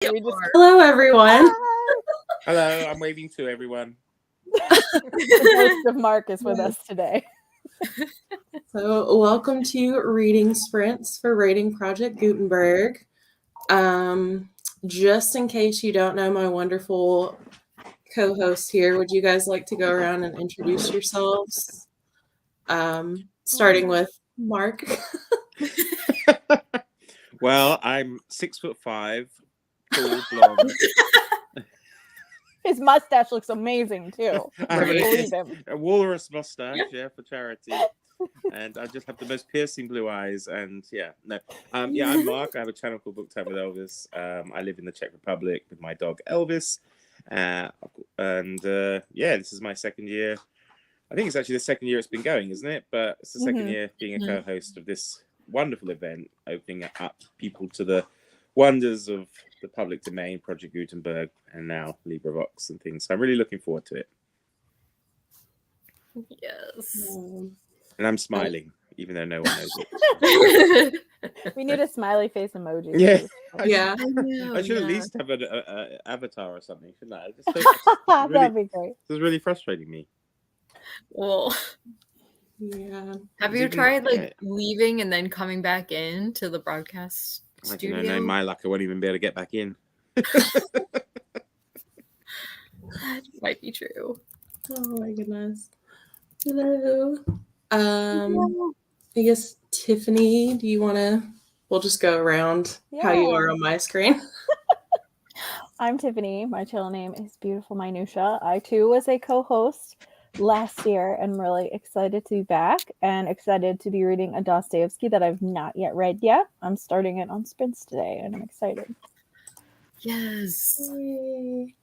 Hello, everyone. Hello, I'm waving to everyone. The ghost of Mark is with us today. So, welcome to Reading Sprints for Rating Project Gutenberg. Just in case you don't know my wonderful co-host here, would you guys like to go around and introduce yourselves? Starting with Mark. Well, I'm 6'5", tall, blonde. His mustache looks amazing too. I believe him. A walrus mustache, for charity. And I just have the most piercing blue eyes. And I'm Mark. I have a channel called Book Time with Elvis. I live in the Czech Republic with my dog Elvis. This is my second year. I think it's actually the second year it's been going, isn't it? But it's the second year being a co-host of this wonderful event, opening up people to the wonders of the public domain, Project Gutenberg, and now LibriVox and things. So I'm really looking forward to it. Yes. And I'm smiling, even though no one knows it. We need a smiley face emoji. Yeah. I I should at least have an avatar or something, shouldn't I? That'd be great. This is really frustrating me. Well, Yeah. have you tried leaving and then coming back in to the broadcast studio? I don't know, my luck, I won't even be able to get back in. That might be true. Oh my goodness. Hello. I guess Tiffany, do you want to? We'll just go around how you are on my screen. I'm Tiffany. My channel name is Beautiful Minutia. I too was a co-host last year and really excited to be back and excited to be reading a Dostoevsky that I've not yet read yet. I'm starting it on sprints today and I'm excited. Yes. Yay.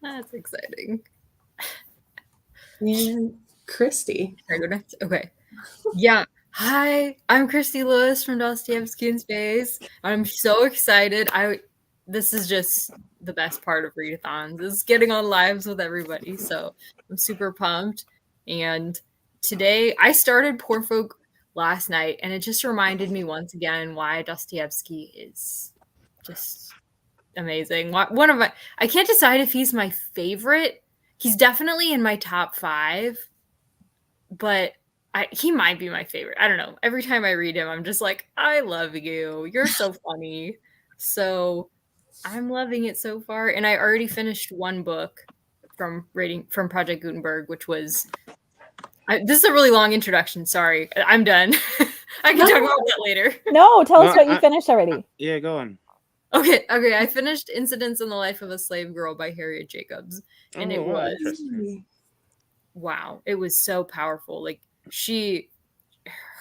That's exciting. And Christy. Can I go next? Okay. Yeah. Hi, I'm Christy Lewis from Dostoevsky in Space. I'm so excited. This is just the best part of readathons is getting on lives with everybody. So I'm super pumped. And today I started Poor Folk last night, and it just reminded me once again why Dostoevsky is just amazing. I can't decide if he's my favorite. He's definitely in my top 5, but he might be my favorite. I don't know. Every time I read him, I'm just like, I love you. You're so funny. So I'm loving it so far. And I already finished one book from Project Gutenberg, which was this is a really long introduction. Sorry. I'm done. I can talk about that later. No, tell us what you finished already. Yeah, go on. Okay. I finished Incidents in the Life of a Slave Girl by Harriet Jacobs. And it was wow. It was so powerful. Like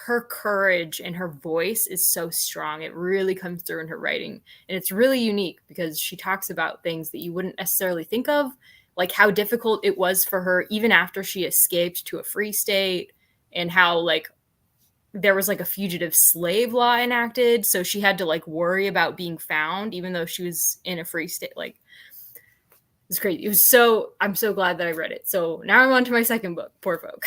her courage and her voice is so strong. It really comes through in her writing. And it's really unique because she talks about things that you wouldn't necessarily think of, like how difficult it was for her even after she escaped to a free state, and how there was a fugitive slave law enacted. So she had to worry about being found even though she was in a free state. It's crazy. I'm so glad that I read it. So now I'm on to my second book, Poor Folk.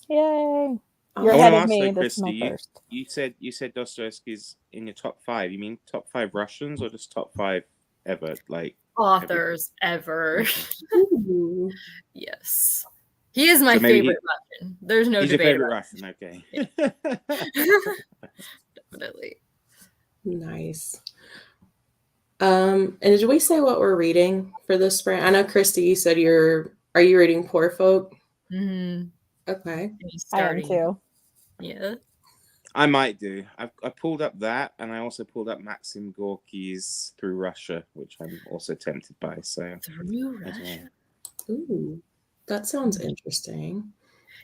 Yay. You're ahead of me. This is my first. You said Dostoevsky's in your top 5. You mean top 5 Russians or just top 5 ever? Authors ever. Yes. He is my favorite Russian. There's no debate. Your favorite Russian, okay. Definitely. Nice. And did we say what we're reading for this spring? I know, Christy, you said are you reading Poor Folk? Mm-hmm. Okay. I am too. Yeah. I might do. I pulled up that, and I also pulled up Maxim Gorky's Through Russia, which I'm also tempted by. So Through Russia. Ooh, that sounds interesting.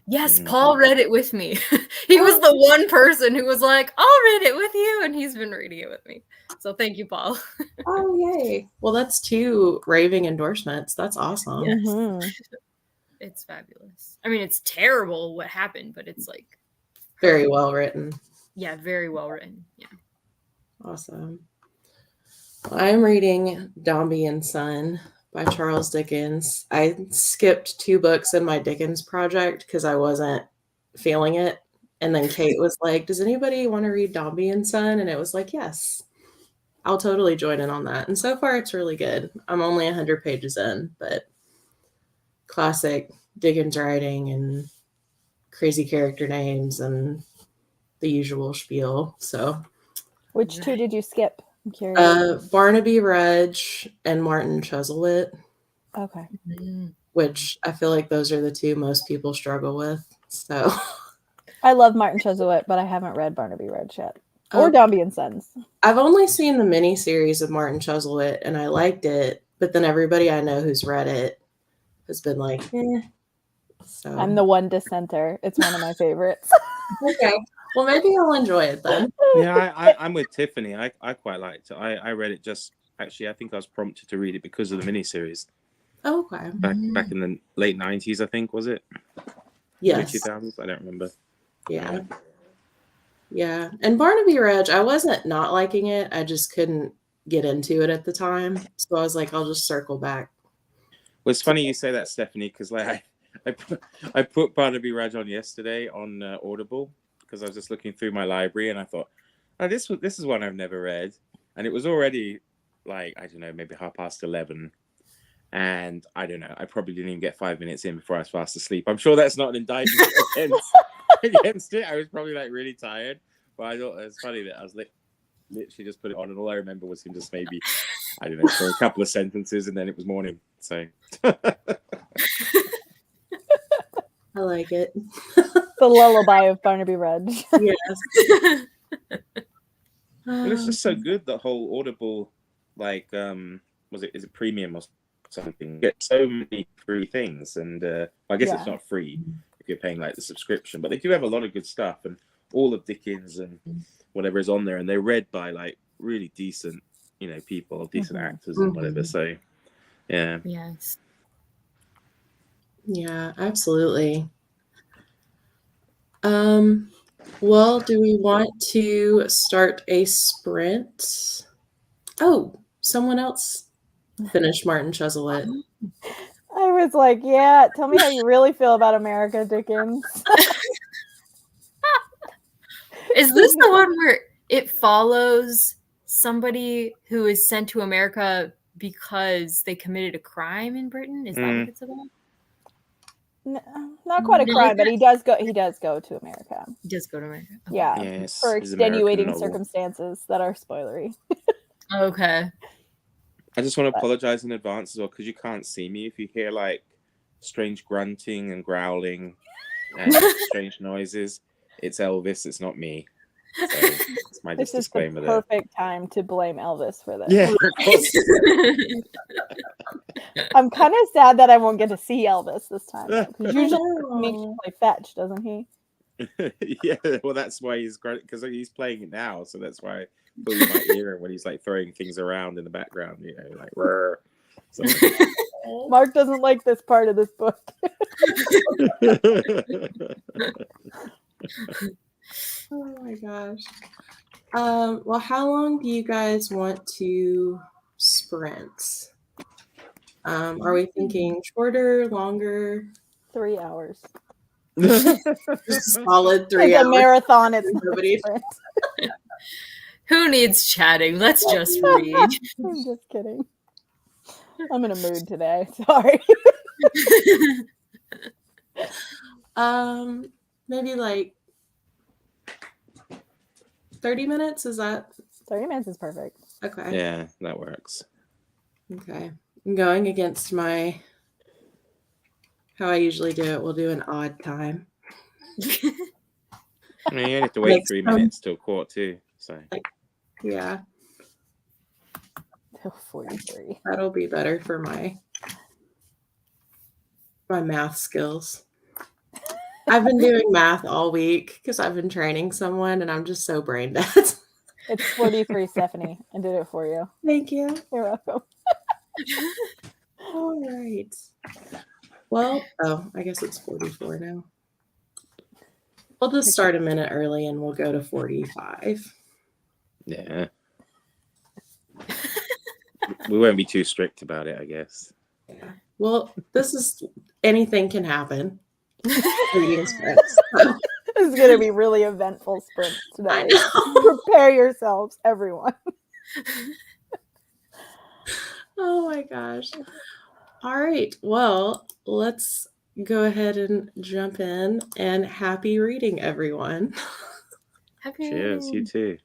Yes, Paul read it with me. He was the one person who was like, I'll read it with you, and he's been reading it with me. So thank you, Paul. Oh, yay. Well, that's 2 raving endorsements. That's awesome. Yes. Mm-hmm. It's fabulous. I mean, it's terrible what happened, but it's very well written. Yeah, very well written. Yeah. Awesome. Well, I'm reading Dombey and Son by Charles Dickens. I skipped 2 books in my Dickens project because I wasn't feeling it. And then Kate was like, does anybody want to read Dombey and Son? And it was like, yes. I'll totally join in on that. And so far, it's really good. I'm only 100 pages in, but classic Dickens writing and crazy character names and the usual spiel. So, Which two did you skip? I'm curious. Barnaby Rudge and Martin Chuzzlewit, Okay. which I feel like those are the two most people struggle with. So, I love Martin Chuzzlewit, but I haven't read Barnaby Rudge yet. Or Okay. Dombey and Sons. I've only seen the miniseries of Martin Chuzzlewit, and I liked it. But then everybody I know who's read it has been like, eh. So I'm the one dissenter. It's one of my favorites. okay. Well, maybe I'll enjoy it then. Yeah, I'm with Tiffany. I quite liked it. I read it just actually. I think I was prompted to read it because of the miniseries Okay. back in the late '90s. I think was it? Yes. 2000s. I don't remember. Yeah. Yeah. And Barnaby Rudge, I wasn't not liking it. I just couldn't get into it at the time. So I was like, I'll just circle back. Well, it's funny you say that, Stephanie, because like I put Barnaby Rudge on yesterday on Audible because I was just looking through my library and I thought, oh, this is one I've never read, and it was already like, I don't know, maybe 11:30, and I don't know, I probably didn't even get 5 minutes in before I was fast asleep. I'm sure that's not an indictment against it. I was probably like really tired, but I thought it was funny that I was literally just put it on, and all I remember was him just maybe, I don't know, for a couple of sentences, and then it was morning. So I like it. The lullaby of Barnaby Rudge. Yes. But it's just so good, the whole Audible, like, is it premium or something? You get so many free things, and I guess it's not free if you're paying like the subscription, but they do have a lot of good stuff, and all of Dickens and whatever is on there, and they're read by like really decent, people, decent actors and whatever. So, yeah. Yes. Yeah, absolutely. Well, do we want to start a sprint? Oh, someone else finished Martin Chuzzlewit. I was like, yeah, tell me how you really feel about America, Dickens. Is this the one where it follows somebody who is sent to America because they committed a crime in Britain? Is that what it's about? No, not quite a crime, but he does go to America. He does go to America. Okay. Yeah. Yes, For his American extenuating novel. circumstances that are spoilery. Okay. I just want to apologize in advance as well, because you can't see me. If you hear like strange grunting and growling and strange noises, it's Elvis, it's not me. So it's my This is the disclaimer there. perfect time to blame Elvis for this. Yeah, of course. I'm kind of sad that I won't get to see Elvis this time. Because usually he makes Oh. you play fetch, doesn't he? Yeah, well, that's why he's great, because he's playing it now, so that's why I thought you might hear him when he's like throwing things around in the background, like "Rrr." So, Mark doesn't like this part of this book. Oh my gosh. Well, how long do you guys want to sprint? Are we thinking shorter, longer? 3 hours. Just a solid 3 It's a hours. marathon. It's not a Nobody- sprint. Who needs chatting? Let's just read. I'm just kidding. I'm in a mood today. Sorry. Maybe like 30 minutes. Is that 30 minutes is perfect. okay? yeah, that works. Okay. I'm going against how I usually do it. We'll do an odd time. I mean, you only have to wait Makes 3 sense. minutes till 2:45, so Yeah, Till 43. that'll be better for my math skills. I've been doing math all week because I've been training someone, and I'm just so brain dead. It's 43, Stephanie. I did it for you. Thank you. You're welcome. All right. Well, I guess it's 44 now. We'll just start a minute early and we'll go to 45. yeah. We won't be too strict about it, I guess. Yeah. Well, anything can happen. Reading sprints. So, This is going to be really eventful sprints I today. know. Prepare yourselves, everyone. Oh my gosh. All right. Well, let's go ahead and jump in, and happy reading, everyone. Happy Cheers, you reading. too.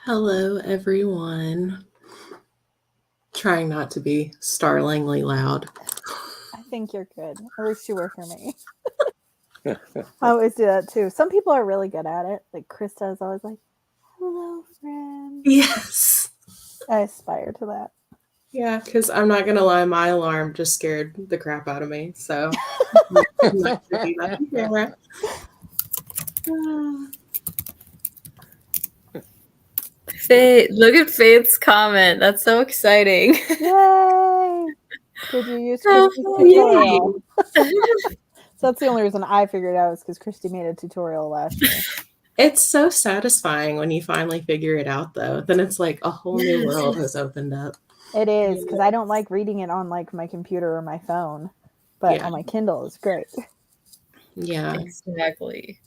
Hello, everyone. Trying not to be startlingly loud. I think you're good. At least you were for me. I always do that too. Some people are really good at it. Like Krista is always like, hello, friend. Yes. I aspire to that. Yeah, because I'm not going to lie, my alarm just scared the crap out of me. So, I'm not gonna do that on camera. Faith, look at Faith's comment. That's so exciting. Yay! Did you use Oh, Christy's tutorial? yay. So that's the only reason I figured it out was because Christy made a tutorial last year. It's so satisfying when you finally figure it out, though. Then it's like a whole new world has opened up. It is, because I don't like reading it on like my computer or my phone, but on my Kindle it's great. Yeah. Exactly.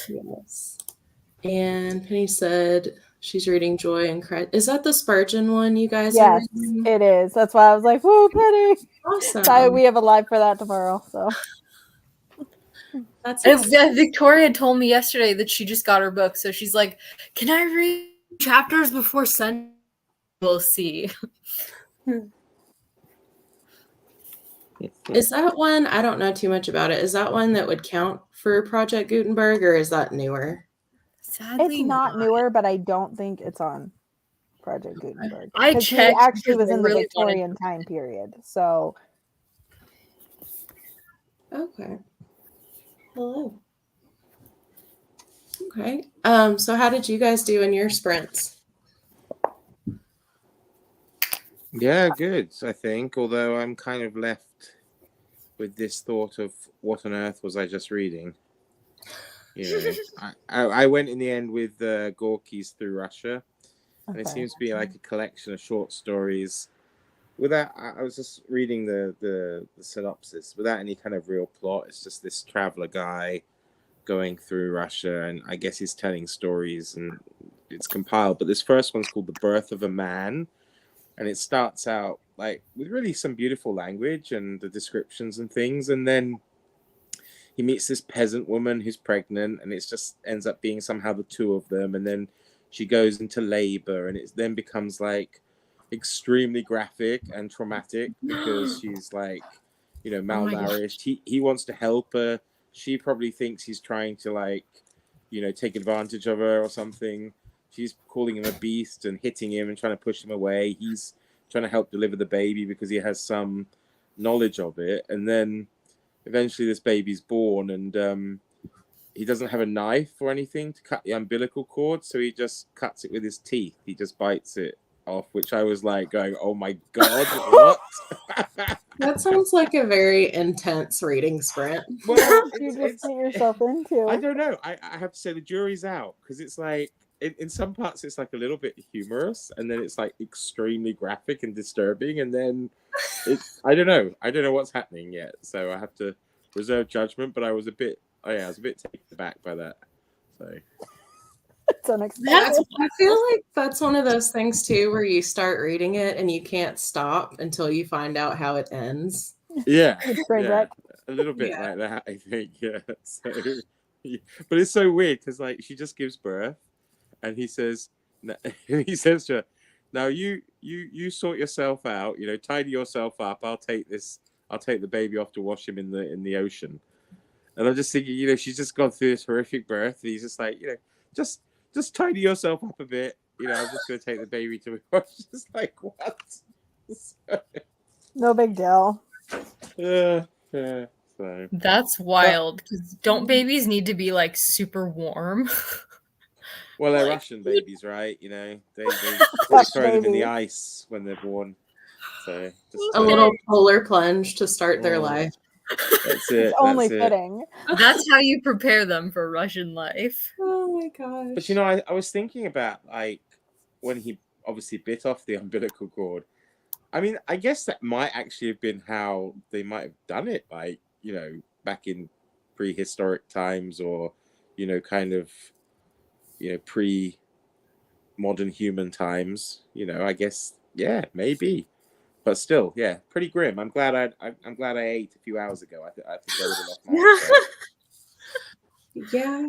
Yes. And Penny said she's reading Joy and Christ. Is that the Spurgeon one you guys are Yes, reading? it is. That's why I was like, woo, Penny! Awesome. We have a live for that tomorrow, so. That's Victoria told me yesterday that she just got her book, so she's like, "Can I read chapters before Sunday?" We'll see. Is that one? I don't know too much about it. Is that one that would count for Project Gutenberg, or is that newer? Sadly, It's not newer, but I don't think it's on Project Gutenberg. I 'Cause he checked actually because was I in the really Victorian time period, so. Okay. Hello. Okay. So how did you guys do in your sprints? Yeah, good, I think. Although I'm kind of left with this thought of what on earth was I just reading? You know, I went in the end with Gorky's Through Russia, and it seems to be like a collection of short stories. Without, I was just reading the synopsis without any kind of real plot. It's just this traveler guy going through Russia, and I guess he's telling stories, and it's compiled. But this first one's called The Birth of a Man, and it starts out like with really some beautiful language and the descriptions and things, and then he meets this peasant woman who's pregnant, and it just ends up being somehow the two of them, and then she goes into labor, and it then becomes like extremely graphic and traumatic because she's like, you know, malnourished. He wants to help her. She probably thinks he's trying to like, you know, take advantage of her or something. She's calling him a beast and hitting him and trying to push him away. He's trying to help deliver the baby because he has some knowledge of it. And then eventually this baby's born, and he doesn't have a knife or anything to cut the umbilical cord, so he just cuts it with his teeth. He just bites it off, which I was like going, oh my God, what? That sounds like a very intense reading sprint. Well, you just get yourself into. I don't know. I have to say the jury's out, because it's like, in some parts it's like a little bit humorous, and then it's like extremely graphic and disturbing, and then I don't know what's happening yet, so I have to reserve judgment. But I was a bit taken aback by that. So It's unexpected. I feel like that's one of those things too where you start reading it and you can't stop until you find out how it ends. yeah, Wreck. a little bit like that, I think. Yeah. So, but it's so weird because like she just gives birth, and he says to her, "Now you sort yourself out. You know, tidy yourself up. I'll take the baby off to wash him in the ocean." And I'm just thinking, you know, she's just gone through this horrific birth. And he's just like, you know, just tidy yourself up a bit. You know, I'm just going to take the baby to wash. Just like, what? No big deal. So. That's wild. Because don't babies need to be like super warm? Well, they're Russian babies, right? You know, they throw them in the ice when they're born. So just a little polar plunge to start their life. That's it. It's only fitting. That's how you prepare them for Russian life. Oh my gosh. But you know, I was thinking about like when he obviously bit off the umbilical cord. I mean, I guess that might actually have been how they might have done it, like, you know, back in prehistoric times, or, you know, kind of, you know, pre-modern human times. You know, I guess, yeah, maybe. But still, yeah, pretty grim. I'm glad I ate a few hours ago. I think I would have lost my appetite. Yeah.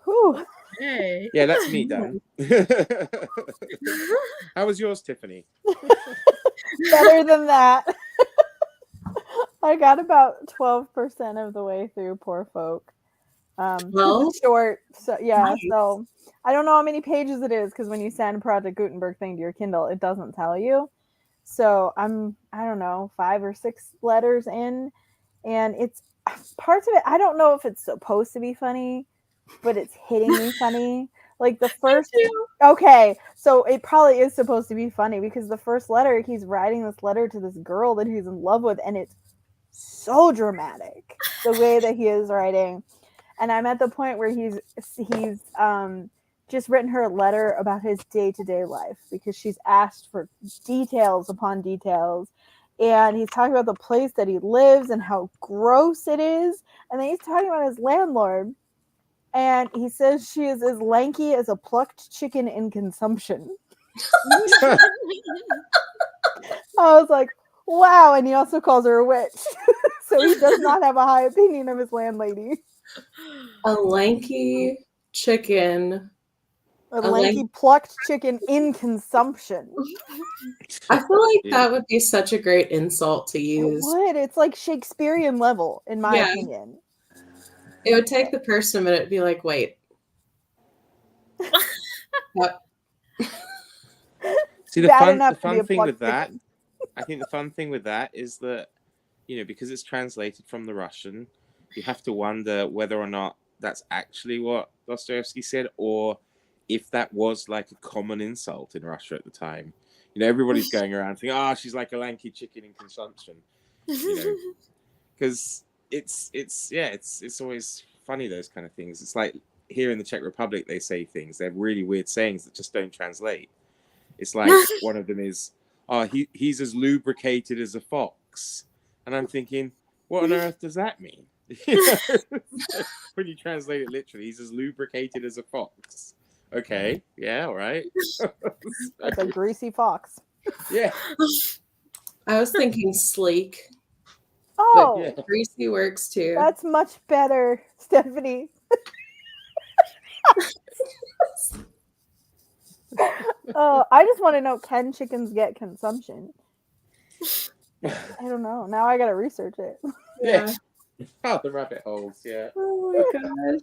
Whew. Hey. Yeah, that's me done. How was yours, Tiffany? Better than that. I got about 12% of the way through Poor Folk. 12? It's short, so yeah. Nice. So I don't know how many pages it is because when you send Project Gutenberg thing to your Kindle, it doesn't tell you. So I don't know, 5 or 6 letters in, and it's parts of it. I don't know if it's supposed to be funny, but it's hitting me funny. Like the first, okay, so it probably is supposed to be funny because the first letter, he's writing this letter to this girl that he's in love with, and it's so dramatic the way that he is writing. And I'm at the point where he's just written her a letter about his day-to-day life because she's asked for details upon details. And he's talking about the place that he lives and how gross it is. And then he's talking about his landlord. And he says she is as lanky as a plucked chicken in consumption. I was like, wow. And he also calls her a witch. So he does not have a high opinion of his landlady. A lanky chicken. A lanky plucked chicken in consumption. I feel like that would be such a great insult to use. It would. It's like Shakespearean level, in my opinion. It would take the person a minute to be like, wait. What? See, the fun thing with that, I think the fun thing with that is that, because it's translated from the Russian, you have to wonder whether or not that's actually what Dostoevsky said, or if that was like a common insult in Russia at the time. Everybody's going around thinking, she's like a lanky chicken in consumption. Because it's always funny, those kind of things. It's like here in the Czech Republic, they say things. They're really weird sayings that just don't translate. It's like one of them is, he's as lubricated as a fox. And I'm thinking, what on earth does that mean? When you translate it literally, he's as lubricated as a fox. Okay, yeah, all right. Like a greasy fox. Yeah. I was thinking sleek. Oh, but greasy works too. That's much better, Stephanie. I just want to know, can chickens get consumption? I don't know. Now I gotta research it. Yeah. Oh, the rabbit holes, yeah. Oh my gosh.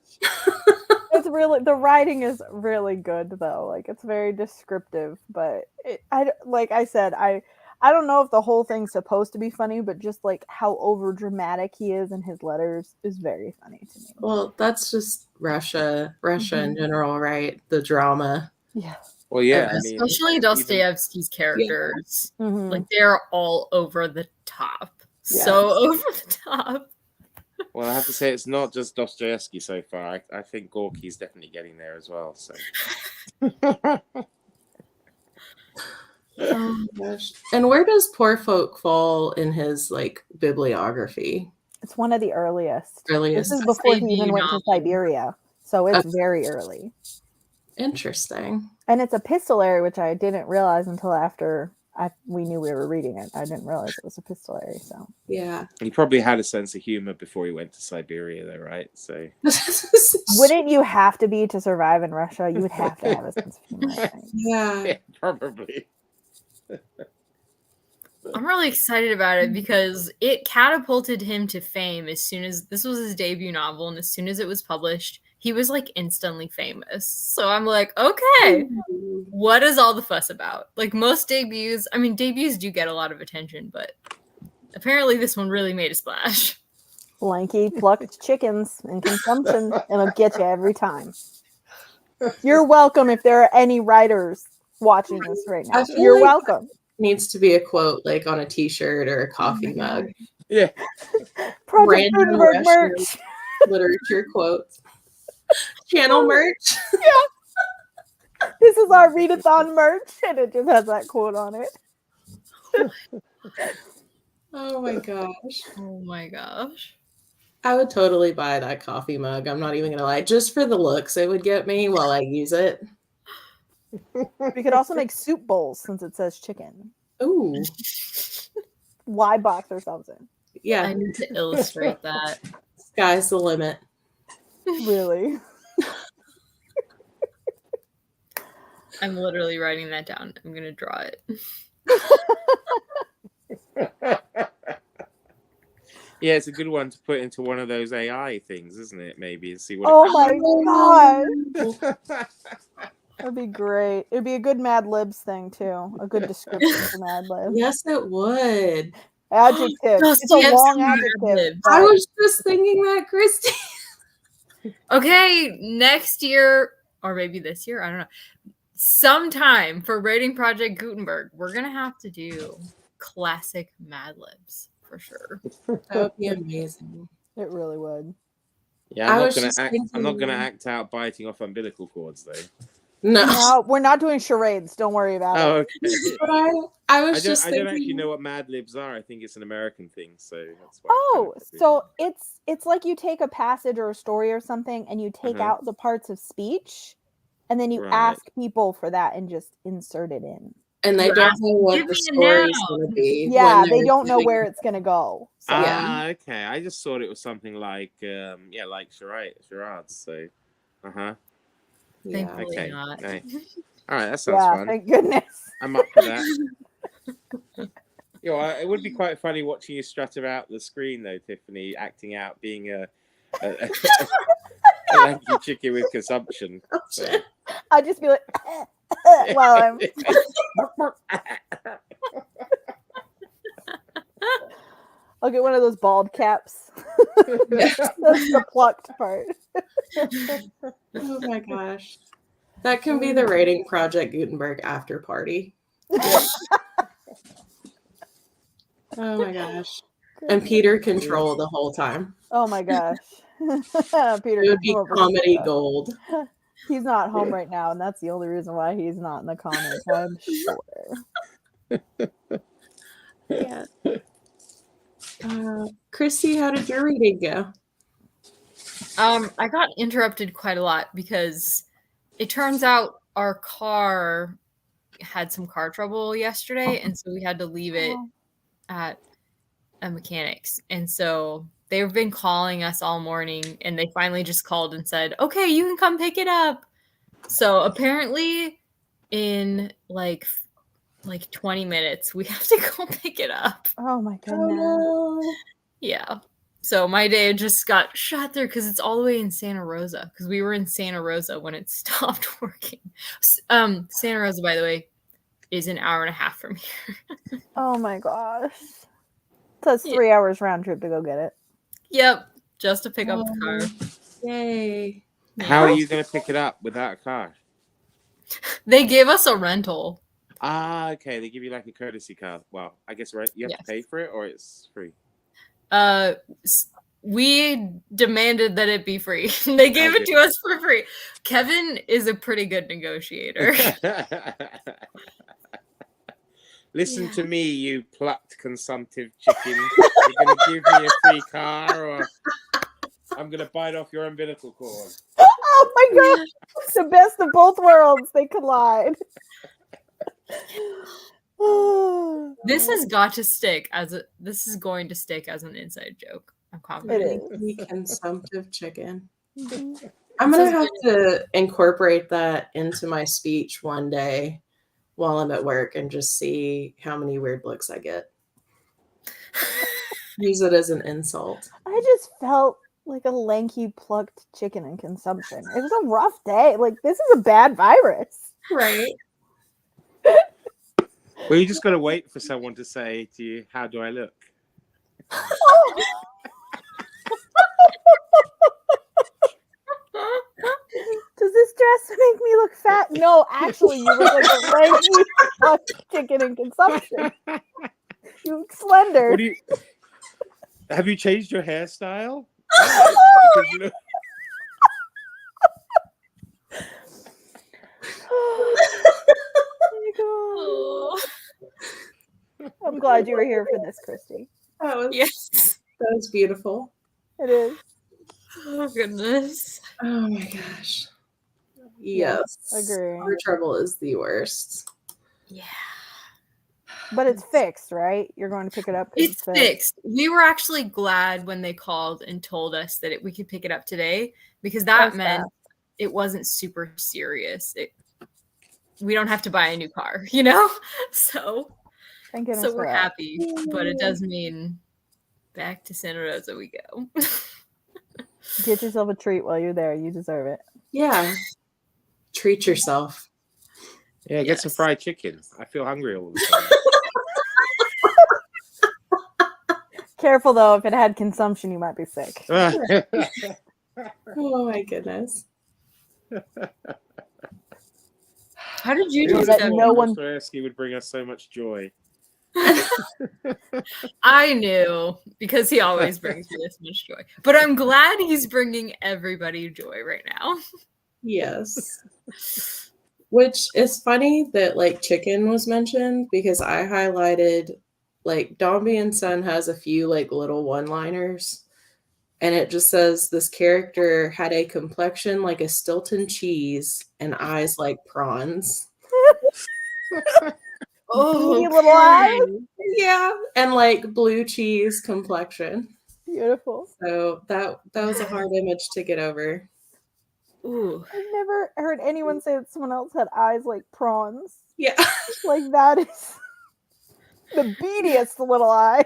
It's really, the writing is really good though. Like, it's very descriptive, but like I said, I don't know if the whole thing's supposed to be funny, but just like how over dramatic he is in his letters is very funny to me. Well, that's just Russia in general, right? The drama. Yeah. Well, yeah, I mean, especially Dostoevsky's characters, like they're all over the top, so over the top. Well, I have to say it's not just Dostoevsky so far. I think Gorky's definitely getting there as well. So. Oh gosh. And where does Poor Folk fall in his like bibliography? It's one of the earliest. Earliest. This is before he even went to Siberia, so it's very early. Interesting. And it's epistolary, which I didn't realize until after we knew we were reading it. I didn't realize it was epistolary. So yeah, he probably had a sense of humor before he went to Siberia, though, right? So wouldn't you have to be to survive in Russia? You would have to have a sense of humor. I think. Yeah, probably. I'm really excited about it because it catapulted him to fame as soon as this was his debut novel, and as soon as it was published, he was like instantly famous. So I'm like, okay, what is all the fuss about? Like most debuts, I mean, debuts do get a lot of attention, but apparently this one really made a splash. Lanky plucked chickens in consumption, it'll get you every time. You're welcome if there are any writers watching this right now. You're welcome. Needs to be a quote like on a t-shirt or a coffee mug. Yeah. Project Gutenberg merch. Literature quotes. Channel merch. Yeah. This is our readathon merch, and it just has that quote on it. Oh my gosh. Oh my gosh. I would totally buy that coffee mug. I'm not even gonna lie. Just for the looks it would get me while I use it. We could also make soup bowls since it says chicken. Ooh. Y box or something. Yeah. I need to illustrate that. Sky's the limit. Really? I'm literally writing that down. I'm gonna draw it. Yeah, it's a good one to put into one of those AI things, isn't it? Maybe and see what. Oh my god, It that'd be great. It'd be a good Mad Libs thing too. A good description for Mad Libs. Yes, it would. Adjective. It's a long adjective. I but- was just thinking that, Christy. Okay, next year or maybe this year, I don't know. Sometime for Rating Project Gutenberg, we're gonna have to do classic Mad Libs for sure. That would be amazing. It really would. Yeah, I I'm not was gonna just act. I'm not gonna thinking- act out biting off umbilical cords though. No, No, we're not doing charades. Don't worry about Oh, it. okay. but I was just I thinking. don't actually know what Mad Libs are. I think it's an American thing, so that's why. Oh, so it's like you take a passage or a story or something and you take Uh-huh. out the parts of speech and then you Right. ask people for that and just insert it in. And they You're don't know what give the me a story's noun. going to be. Yeah, when they they're don't know doing where it. it's going to go. So Ah, okay. I just thought it was something like, like charades. So, Yeah. Thankfully okay. not. Nice. All right, that sounds yeah, fun. thank goodness. I'm up for that. It would be quite funny watching you strutter out the screen, though, Tiffany, acting out being a lanky chicken with consumption. So. I'd just be like while I'm I'll get one of those bald caps. That's the plucked part. Oh my gosh. That can be the Rating Project Gutenberg after party. Oh my gosh. And Peter control the whole time. Oh my gosh. Peter It would can be come over comedy here. gold. He's not home right now, and that's the only reason why he's not in the comments, I'm sure. Yeah. Christy, how did your reading go? I got interrupted quite a lot because it turns out our car had some car trouble yesterday, and so we had to leave it at a mechanic's. And so they've been calling us all morning, and they finally just called and said, "Okay, you can come pick it up." So apparently, in like 20 minutes, we have to go pick it up. Oh my goodness. Oh, Yeah. So my day just got shot through because it's all the way in Santa Rosa. Because we were in Santa Rosa when it stopped working. Santa Rosa, by the way, is an hour and a half from here. Oh my gosh. So it's Yeah. 3 hours round trip to go get it. Yep. Just to pick up the car. yay. How are you going to pick it up without a car? They gave us a rental. Ah, okay. They give you like a courtesy car. Well, I guess right. You have to Yes. pay for it, or it's free. We demanded that it be free. They gave it Okay. to us for free. Kevin is a pretty good negotiator. Listen to me, you plucked consumptive chicken. You're going to give me a free car, or I'm going to bite off your umbilical cord. Oh my gosh. It's the best of both worlds. They collide. This has got to stick this is going to stick as an inside joke. I'm confident. It is. The consumptive chicken. Mhm. I'm going to have to incorporate that into my speech one day while I'm at work and just see how many weird looks I get. Use it as an insult. I just felt like a lanky plucked chicken in consumption. It was a rough day. Like, this is a bad virus. Right. Well, you just got to wait for someone to say to you, "How do I look?" Does this dress make me look fat? No, actually, you look like a lanky plucked chicken in consumption. You look slender. What do you? Have you changed your hairstyle? Oh, Because you look- oh my god. I'm glad you were here for this, Christy. That was, Yes. that was beautiful. It is. Oh goodness. Oh my gosh. Yeah, Yes. agree. Car trouble is the worst. Yeah. But it's fixed, right? You're going to pick it up. 'cause It's fixed. We were actually glad when they called and told us that we could pick it up today because that That's meant fast. it wasn't super serious. we don't have to buy a new car, So Thank goodness so for we're that. happy, but it does mean back to Santa Rosa we go. Get yourself a treat while you're there. You deserve it. Yeah. Treat yourself. Yeah, get some Yes. fried chicken. I feel hungry all of a sudden. Careful though, if it had consumption, you might be sick. Oh my goodness. How did you Who do would that have that? thought no one- Dostoevsky would bring us so much joy? I knew, because he always brings me this much joy. But I'm glad he's bringing everybody joy right now. Yes. Which is funny that like chicken was mentioned because I highlighted like Dombey and Son has a few like little one-liners and it just says this character had a complexion like a Stilton cheese and eyes like prawns. Beady little eyes. Yeah, and like blue cheese complexion. Beautiful. So that was a hard image to get over. Ooh. I've never heard anyone say that someone else had eyes like prawns. Yeah. Like that is the beadiest little eye.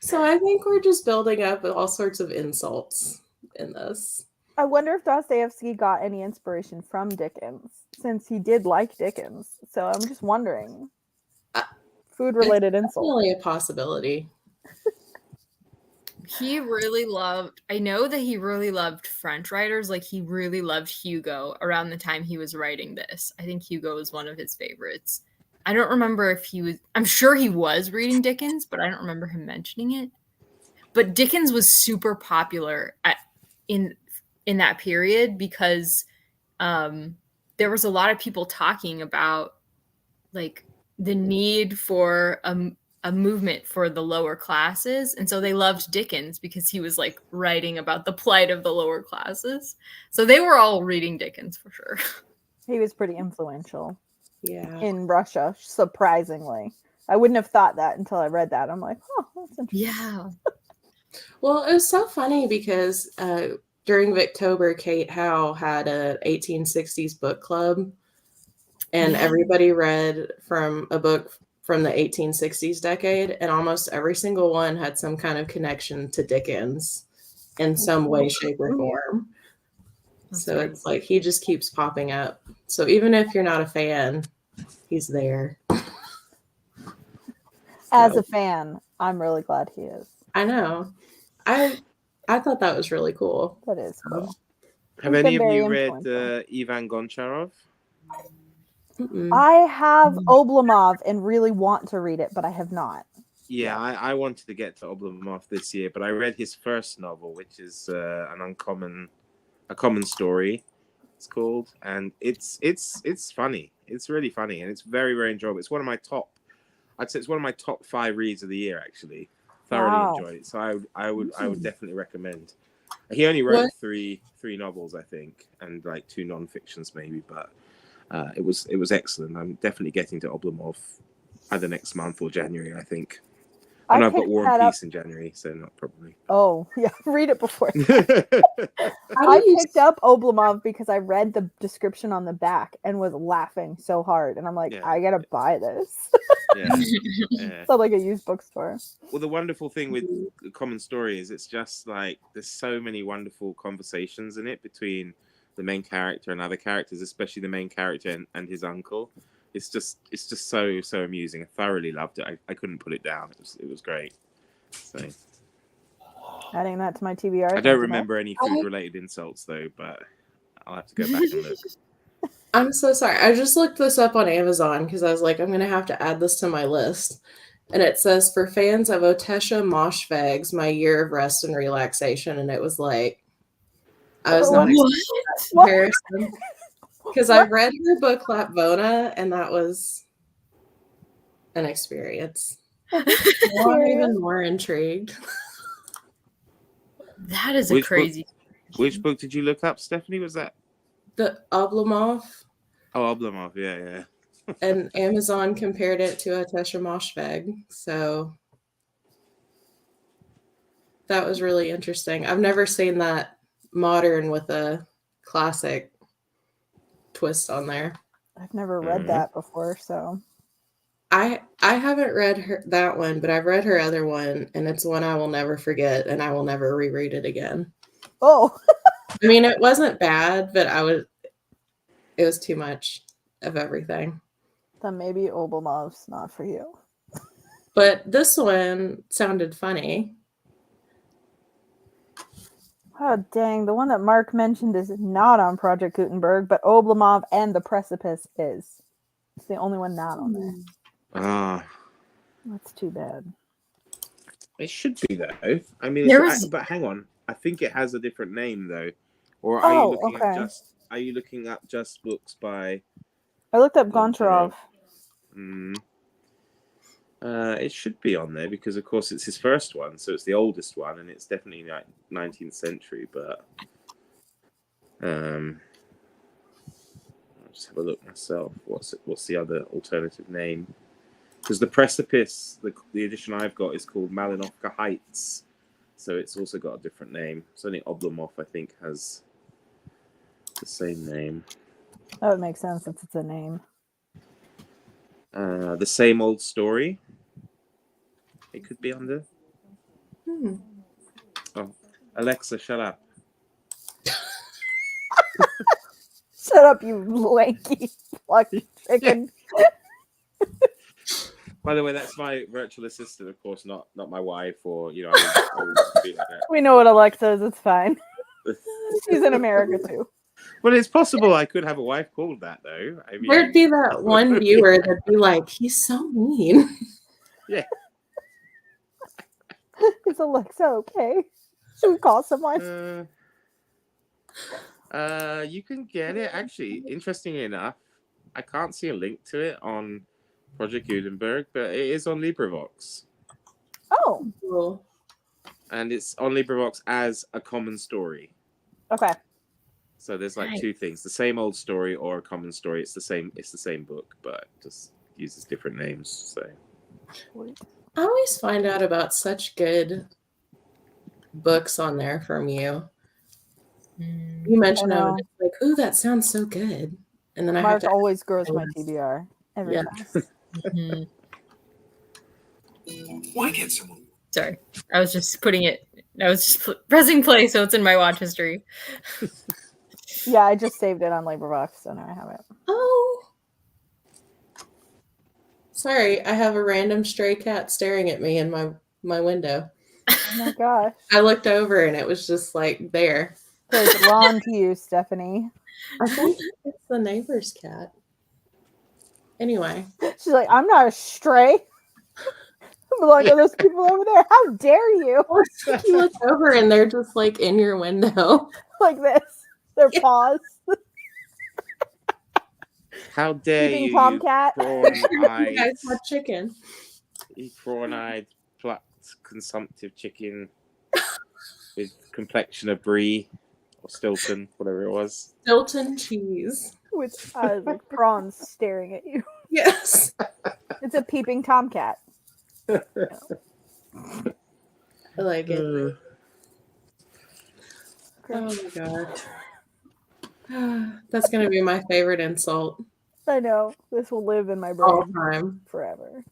So I think we're just building up all sorts of insults in this. I wonder if Dostoevsky got any inspiration from Dickens, since he did like Dickens. So I'm just wondering. Food-related insults. Definitely a possibility. He really loved, I know that he really loved French writers. Like he really loved Hugo around the time he was writing this. I think Hugo was one of his favorites. I don't remember if he was, I'm sure he was reading Dickens, but I don't remember him mentioning it. But Dickens was super popular in that period because there was a lot of people talking about like the need for a movement for the lower classes, and so they loved Dickens because he was like writing about the plight of the lower classes. So they were all reading Dickens for sure. He was pretty influential Yeah. in Russia, surprisingly. I wouldn't have thought that until I read that. I'm like, oh, that's interesting. Yeah. Well, it was so funny because during Victober, Kate Howe had a 1860s book club, and Yeah. everybody read from a book from the 1860s decade, and almost every single one had some kind of connection to Dickens in some way, shape, or form. That's So right. it's like he just keeps popping up. So even if you're not a fan, he's there. As So, a fan, I'm really glad he is. I know. I thought that was really cool. That is cool. Have He's any been of you very read influential. Ivan Goncharov? Mm-mm. I have Oblomov and really want to read it, but I have not. Yeah, I wanted to get to Oblomov this year, but I read his first novel, which is a common story. It's called, and it's funny. It's really funny, and it's very, very enjoyable. It's one of my top. I'd say it's one of my top 5 reads of the year. Actually, thoroughly Wow. enjoyed it. So I would definitely recommend. He only wrote three novels, I think, and like 2 non-fictions maybe, but it was excellent. I'm definitely getting to Oblomov either next month or January, I think. And I've got picked War that and up- Peace in January, so not probably. Oh, yeah, read it before. How I do you picked up Oblomov because I read the description on the back and was laughing so hard. And I'm like, Yeah. I gotta buy this. yeah. It's not like a used bookstore. Well, the wonderful thing with A Common Story is it's just like there's so many wonderful conversations in it between the main character and other characters, especially the main character and his uncle. It's just so amusing. I thoroughly loved it. I couldn't put it down. It was great. So Adding that to my TBR. I don't remember any food related insults though, but I'll have to go back and look. I'm so sorry. I just looked this up on Amazon because I was like, I'm going to have to add this to my list. And it says, for fans of Otesha Moshfegh's My Year of Rest and Relaxation. And it was like, I was not expecting that comparison. Because I read her book, Lapvona, and that was an experience. Now I'm even more intrigued. That is Which a crazy. Which book did you look up, Stephanie? Was that? The Oblomov. Oh, Oblomov. Yeah. And Amazon compared it to Otesha Moshfegh. So that was really interesting. I've never seen that modern with a classic twist on there. I've never read Mhm. that before, so I haven't read that one, but I've read her other one, and it's one I will never forget, and I will never reread it again. oh, I mean, it wasn't bad, but it was too much of everything. then maybe Oblomov's not for you. But this one sounded funny. Oh dang, the one that Mark mentioned is not on Project Gutenberg, but Oblomov and the Precipice is. It's the only one not on there. Ah, That's too bad. it should be though. I mean, There was- but hang on. I think it has a different name though. Or are you Oh, looking okay. Are you looking up just books by? I looked up Goncharov. It should be on there because, of course, it's his first one, so it's the oldest one, and it's definitely like 19th century. But I'll just have a look myself. What's the other alternative name? Because the Precipice, the edition I've got is called Malinovka Heights, so it's also got a different name. It's only Oblomov, I think, has the same name. That would make sense since it's a name. The Same Old Story. It could be under. Oh, Alexa, shut up. Shut up, you lanky plucky chicken. By the way, that's my virtual assistant, of course, not my wife or I wouldn't be like that. We know what Alexa is. It's fine. She's in America too. Well, it's possible I could have a wife called that, though. I mean, There'd be that one viewer that'd be like, he's so mean. Yeah. Is Alexa okay? Should we call someone? You can get it. Actually, interestingly enough, I can't see a link to it on Project Gutenberg, but it is on LibriVox. Oh, Cool. And it's on LibriVox as a common story. okay. So there's like Nice. two things: the same old story or a common story. It's the same book, but just uses different names. So I always find out about such good books on there from you. You mentioned I them, know. and it's like, ooh, that sounds so good. And then I have Mark to always grows my list. TBR every Yeah. time. Mhm. Why can't someone? Sorry, I was just putting it. I was just pressing play, so it's in my watch history. Yeah, I just saved it on LibriVox, so now I have it. Oh. Sorry, I have a random stray cat staring at me in my window. Oh my gosh. I looked over and it was just like there. Says Ron to you, Stephanie. I think it's the neighbor's cat. Anyway. She's like, I'm not a stray. I'm like, are those people over there? How dare you? You look over and they're just like in your window. Like this. Their Yeah. paws. how dare Eating you, tomcat. You prawn-eyed, guys had chicken. you prawn-eyed, plucked, consumptive chicken with complexion of brie or Stilton, whatever it was. Stilton cheese. With eyes like prawns staring at you. Yes. It's a peeping tomcat. I like it. Uh, Oh my god. That's gonna be my favorite insult I know. This will live in my all brain time. forever.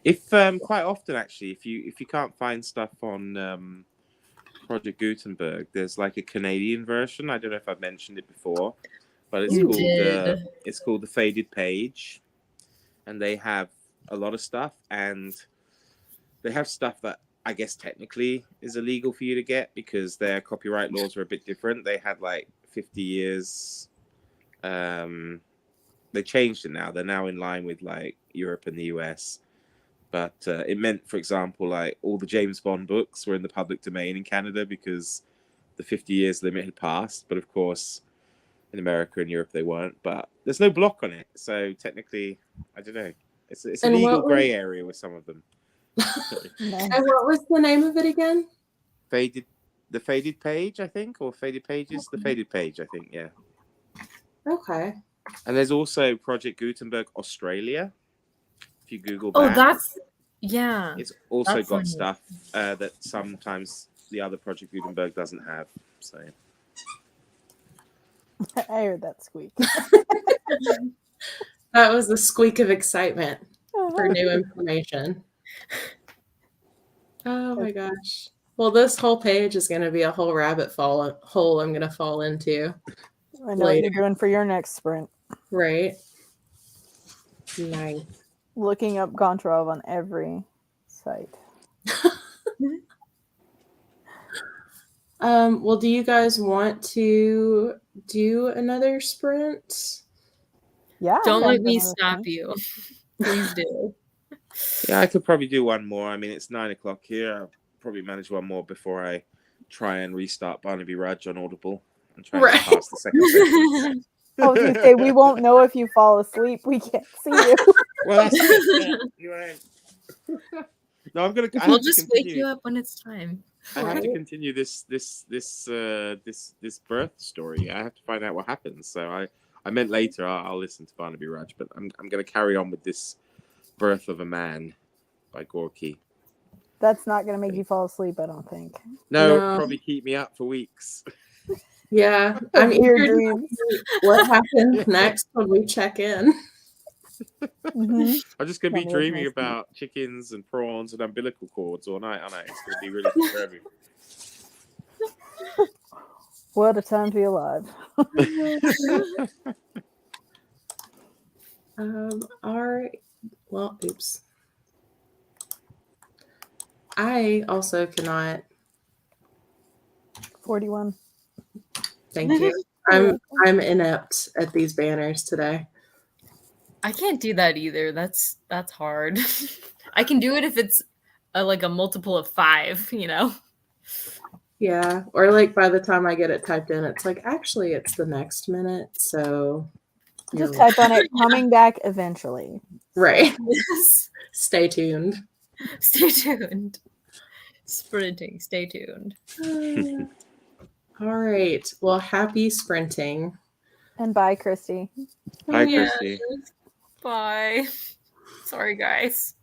If quite often actually, if you can't find stuff on Project Gutenberg, there's like a Canadian version. I don't know if I've mentioned it before, but You did. it's called The Faded Page, and they have a lot of stuff, and they have stuff that I guess technically is illegal for you to get because their copyright laws are a bit different. They had like 50 years. They changed it now. They're now in line with like Europe and the US. But it meant, for example, like all the James Bond books were in the public domain in Canada because the 50 years limit had passed. But of course, in America and Europe, they weren't. But there's no block on it. So technically, I don't know. It's a And legal what grey area with some of them. Nice. And what was the name of it again? The Faded Page, I think, or Faded Pages. The Faded Page, I think, yeah. Okay. And there's also Project Gutenberg Australia. If you Google Oh, that, that's yeah. it's also that's got funny. stuff that sometimes the other Project Gutenberg doesn't have. So I heard that squeak. That was the squeak of excitement for new information. Oh my gosh. Well, this whole page is going to be a whole rabbit hole I'm going to fall into. I know what you're doing for your next sprint. Right. Nice. Looking up Goncharov on every site. Well, do you guys want to do another sprint? Yeah. I'm Don't down let for me another stop sprint. you. Please do. Yeah, I could probably do one more. I mean, it's 9 o'clock here. I'll probably manage one more before I try and restart Barnaby Rudge on Audible and try and get past the second sentence. I was going to say, we won't know if you fall asleep. We can't see you. Well, that's it. Yeah, you ain't. No, I'm gonna. I We'll have to just wake continue. you up when it's time. I have to Right. continue this birth story. I have to find out what happens. So I meant later I'll listen to Barnaby Rudge, but I'm going to carry on with this Birth of a Man by Gorky. That's not going to make you fall asleep, I don't think. No, No. probably keep me up for weeks. Yeah. I'm Weird eager to dreams. see what happens next when we check in. Mm-hmm. I'm just going to be Tell me what's dreaming next. about chickens and prawns and umbilical cords all night, aren't I? It's going to be really disturbing. What a time to be alive. All right. Well, oops. I also cannot. 41. Thank you. I'm inept at these banners today. I can't do that either. That's hard. I can do it if it's like a multiple of 5, you know? Yeah. Or like by the time I get it typed in, it's like actually it's the next minute. So Just you're type on it, coming back eventually. right. Yes. Stay tuned. Stay tuned. Sprinting. Stay tuned. All right. Well, happy sprinting. And bye, Christy. Hi, Yeah. Christy. Bye. Sorry, guys.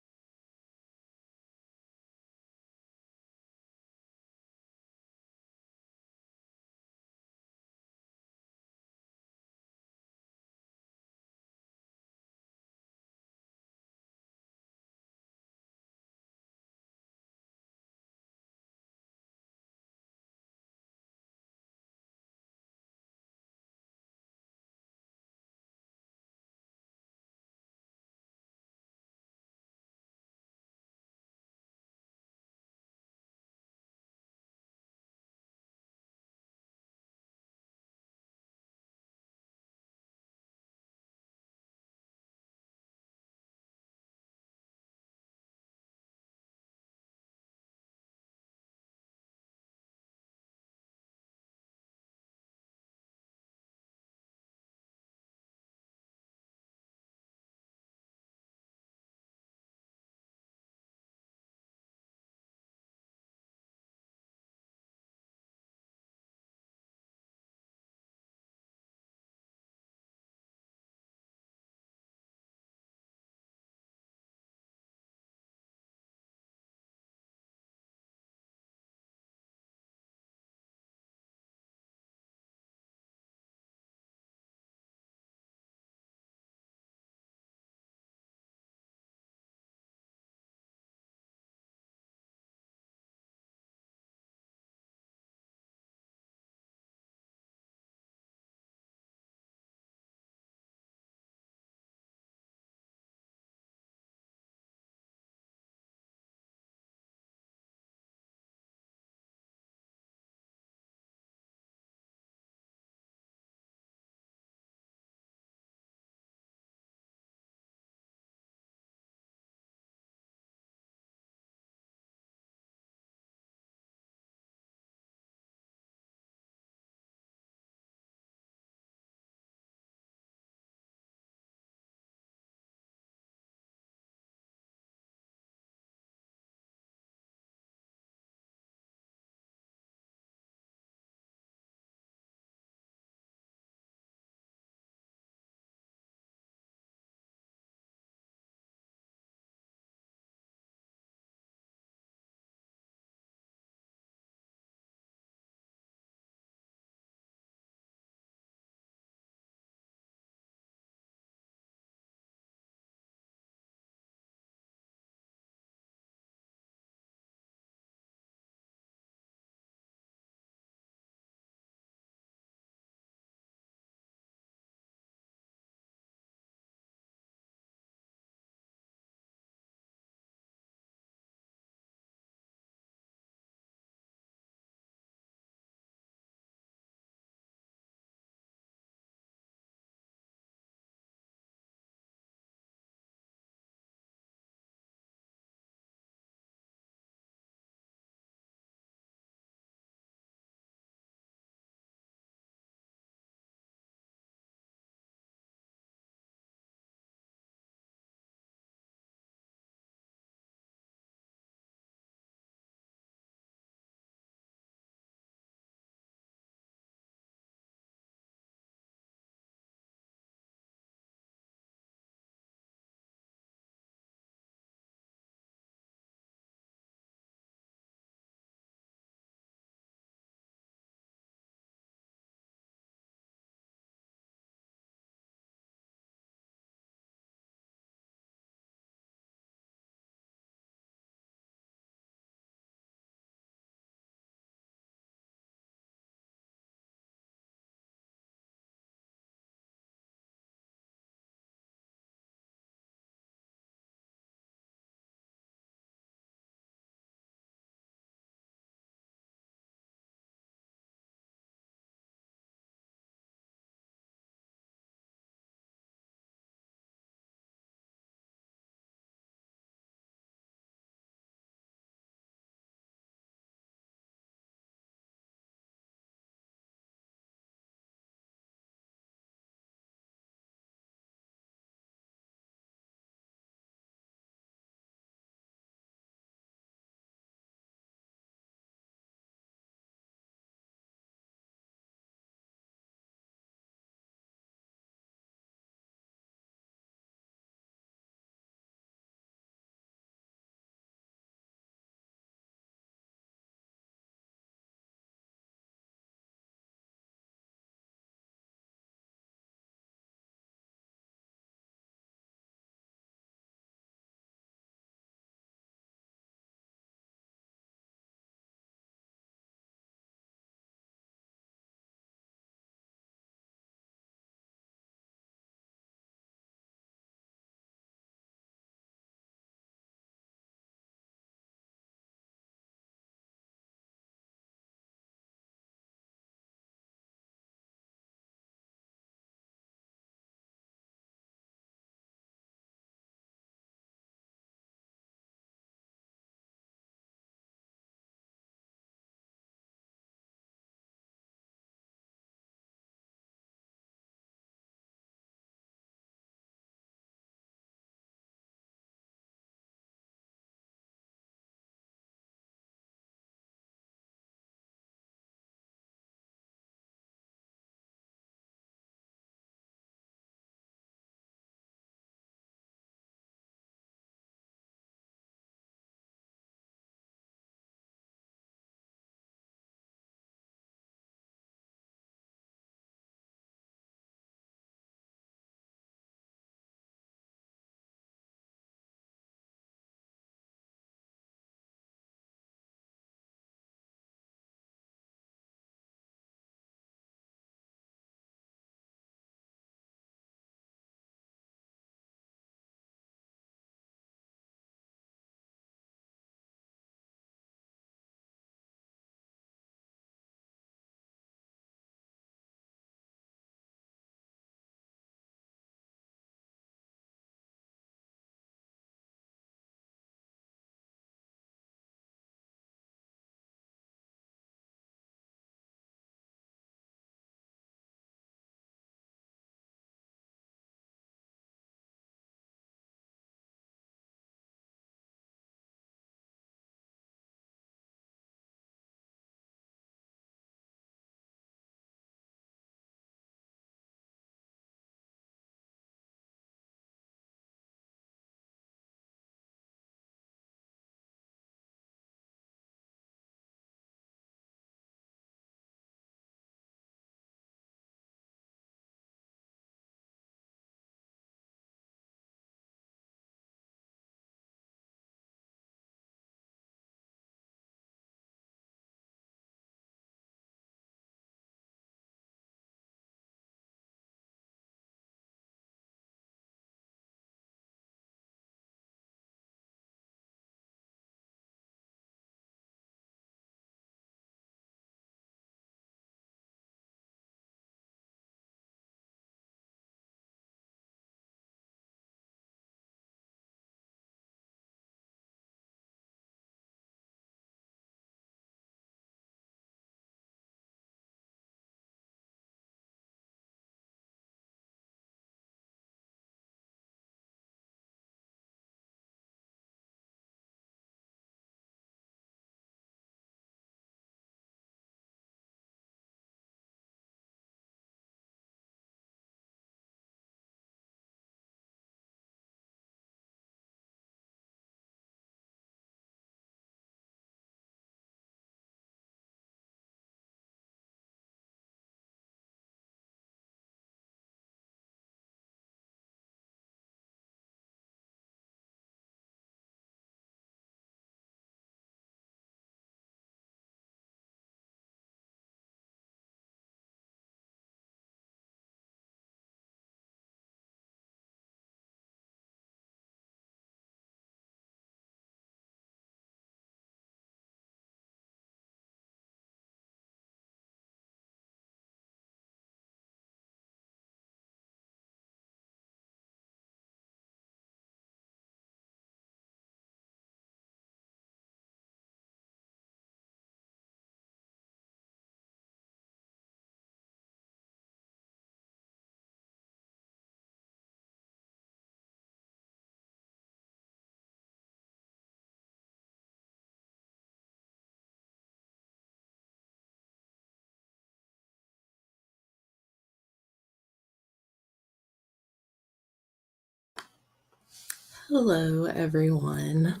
Hello, everyone.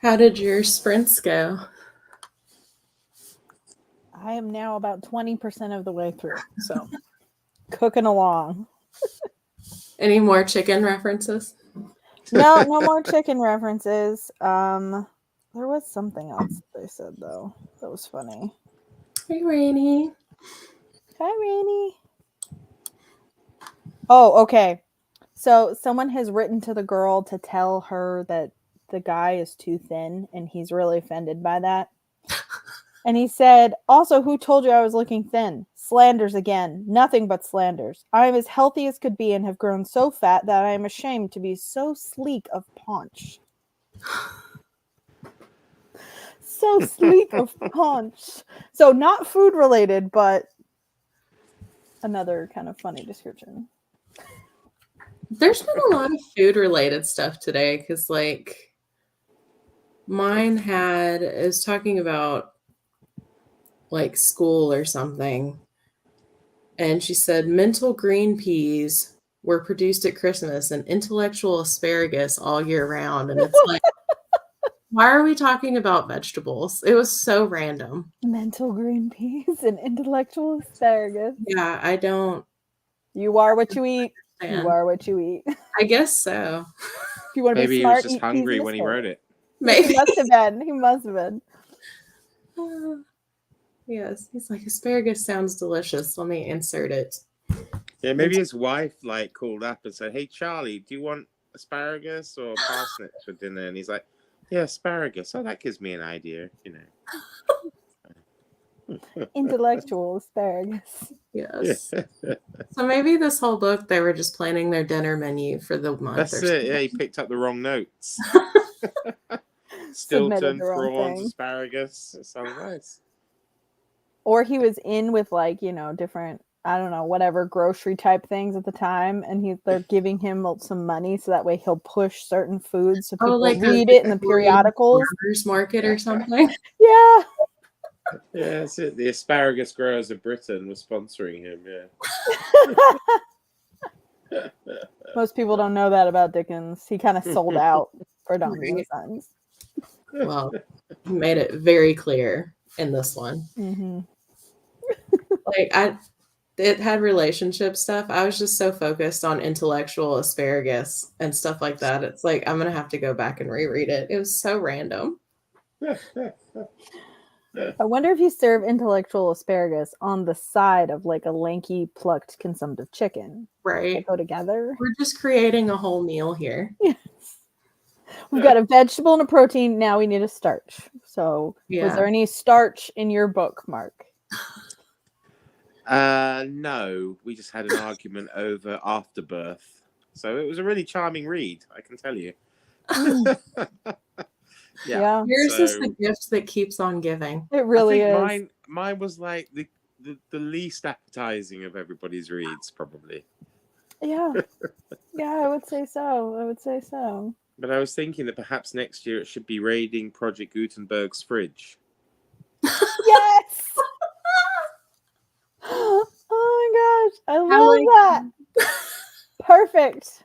How did your sprints go? I am now about 20% of the way through, so cooking along. Any more chicken references? No more chicken references. There was something else they said though that was funny. Hey, Rainy. Hi, Rainy. Oh, okay. So someone has written to the girl to tell her that the guy is too thin, and he's really offended by that. And he said, also, who told you I was looking thin? Slanders again. Nothing but slanders. I am as healthy as could be and have grown so fat that I am ashamed to be so sleek of paunch. So sleek of paunch. So not food related, but another kind of funny description. There's been a lot of food related stuff today because, like, mine is talking about like school or something. And she said mental green peas were produced at Christmas and intellectual asparagus all year round. And it's like, why are we talking about vegetables? It was so random. Mental green peas and intellectual asparagus. Yeah, I don't. You are what you eat. understand. You are what you eat. I guess so. If you want to Maybe be he was smart, just eat peas hungry and when he wrote it. Maybe. He must have been. He must have been. Yes, he's like, asparagus sounds delicious. Let me insert it. Yeah, maybe his wife like called up and said, "Hey, Charlie, do you want asparagus or parsnips for dinner?" And he's like, "Yeah, asparagus. Oh, that gives me an idea, you know." Intellectual asparagus. Yes. So maybe this whole book, they were just planning their dinner menu for the month. That's or it. something. Yeah, he picked up the wrong notes. Submitted Stilton, the wrong prawns, thing. asparagus. It sounds nice. Or he was in with like, different, I don't know, whatever grocery type things at the time, and they're giving him some money so that way he'll push certain foods so people like read it in the periodicals. Farmers market or something. Yeah. Yeah, that's it. The asparagus growers of Britain were sponsoring him. Yeah. Most people don't know that about Dickens. He kind of sold out for Dombey and Right. Sons. Well, he made it very clear in this one. Mm-hmm. Like it had relationship stuff. I was just so focused on intellectual asparagus and stuff like that. It's like I'm gonna have to go back and reread it. It was so random. I wonder if you serve intellectual asparagus on the side of like a lanky, plucked, consumptive chicken. Right. They go together. We're just creating a whole meal here. Yes. We've got a vegetable and a protein. Now we need a starch. So, was there any starch in your book, Mark? No, we just had an argument over Afterbirth. So it was a really charming read, I can tell you. Yeah. Yours is the gift that keeps on giving. It really is. Mine was like the least appetizing of everybody's reads, probably. Yeah. Yeah, I would say so. But I was thinking that perhaps next year it should be raiding Project Gutenberg's fridge. Yes! Oh my gosh, I love that. Perfect.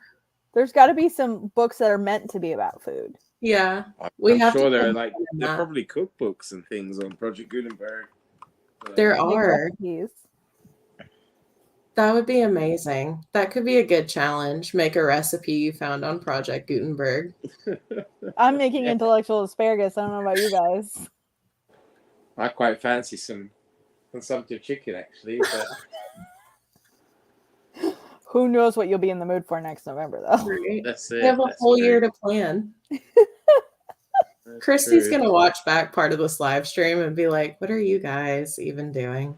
There's got to be some books that are meant to be about food. Yeah, I'm sure there are probably cookbooks and things on Project Gutenberg. There are. Recipes. That would be amazing. That could be a good challenge. Make a recipe you found on Project Gutenberg. I'm making intellectual asparagus. I don't know about you guys. I quite fancy some consumptive chicken, actually. But who knows what you'll be in the mood for next November, though. Right. That's it. We have a whole year to plan. Christy's going to watch back part of this live stream and be like, what are you guys even doing?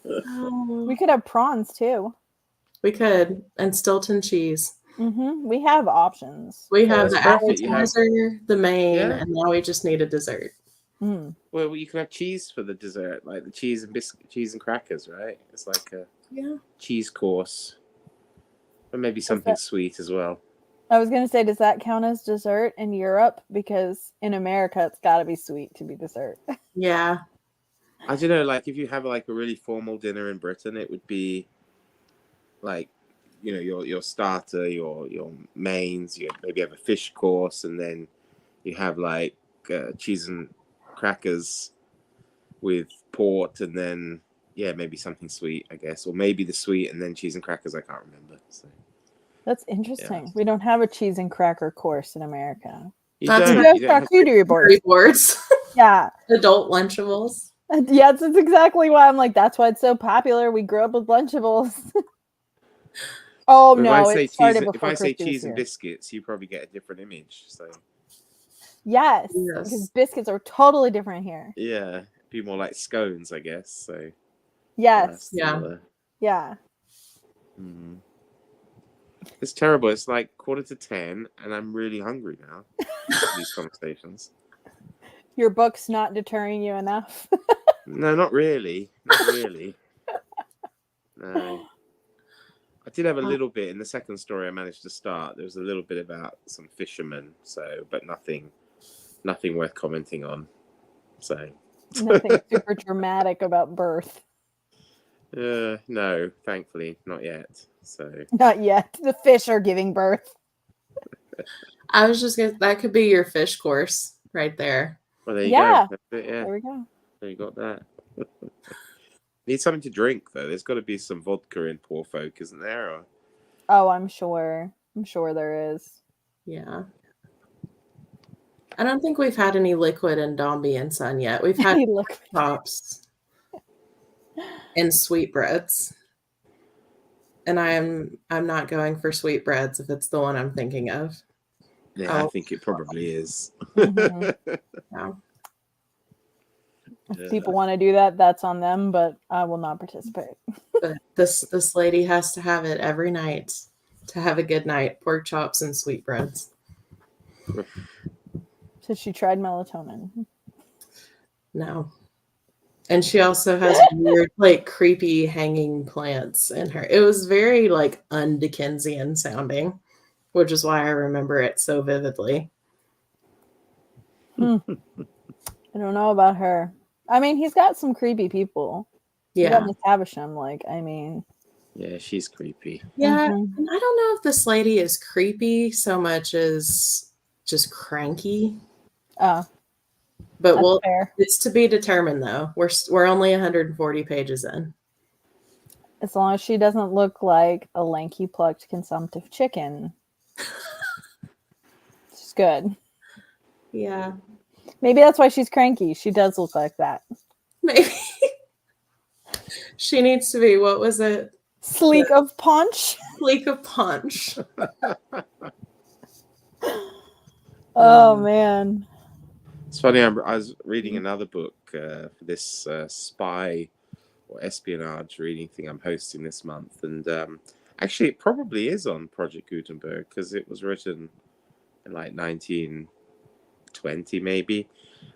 We could have prawns, too. We could. And Stilton cheese. Mm-hmm. We have options. We have the perfect. appetizer, the main, and now we just need a dessert. Mm. Well, you can have cheese for the dessert, like the cheese and crackers, right? It's like a cheese course. But maybe something sweet as well. I was going to say, does that count as dessert in Europe? Because in America, it's got to be sweet to be dessert. Yeah. I don't know, like if you have like a really formal dinner in Britain, it would be like, you know, your starter, your mains, you maybe have a fish course, and then you have like cheese and crackers with port, and then maybe something sweet, I guess, or maybe the sweet and then cheese and crackers. I can't remember. So That's interesting. We don't have a cheese and cracker course in America. you That's We don't. have You don't have charcuterie boards. Curry boards, Yeah. adult Lunchables. Yes, that's exactly why I'm like, that's why it's so popular. We grew up with Lunchables. Oh But no, it started if before I say Christy was cheese and here. biscuits, you probably get a different image. So Yes, Yes. because biscuits are totally different here. yeah, be more like scones, I guess. So Yes. Yeah. similar. Yeah. Mhm. It's terrible. It's like 9:45, and I'm really hungry now. After these conversations. Your book's not deterring you enough. No, not really. Not really. No. I did have a little bit in the second story I managed to start. There was a little bit about some fishermen, but nothing worth commenting on. So Nothing super dramatic about birth. no, thankfully, not yet. So Not yet. The fish are giving birth. I was just gonna, that could be your fish course right there. well, there you Yeah. go. That's it, yeah, There we go. there you got that. Need something to drink though. There's got to be some vodka in Poor Folk, isn't there? Or... Oh, I'm sure. I'm sure there is. Yeah. I don't think we've had any liquid in Dombey and Son yet. We've had Look. chops and sweetbreads. And I'm not going for sweetbreads if it's the one I'm thinking of. Yeah, I think it probably is. Mhm. Yeah. If people want to do that, that's on them, but I will not participate. But this lady has to have it every night to have a good night. Pork chops and sweetbreads. So she tried melatonin. No. And she also has weird, like creepy hanging plants in her. It was very like un-Dickensian sounding, which is why I remember it so vividly. I don't know about her. I mean, he's got some creepy people. You Yeah. got Miss Havisham, like, I mean. Yeah, she's creepy. Yeah. Mhm. And I don't know if this lady is creepy so much as just cranky. Oh, But that's fair. it's to be determined though. We're only 140 pages in. As long as she doesn't look like a lanky, plucked, consumptive chicken. She's good. Yeah. Maybe that's why she's cranky. She does look like that. Maybe. She needs to be, what was it? Sleek of paunch. Sleek of punch. Oh, man. It's funny. I was reading another book for this spy or espionage reading thing I'm hosting this month, and actually, it probably is on Project Gutenberg because it was written in like 1920, maybe.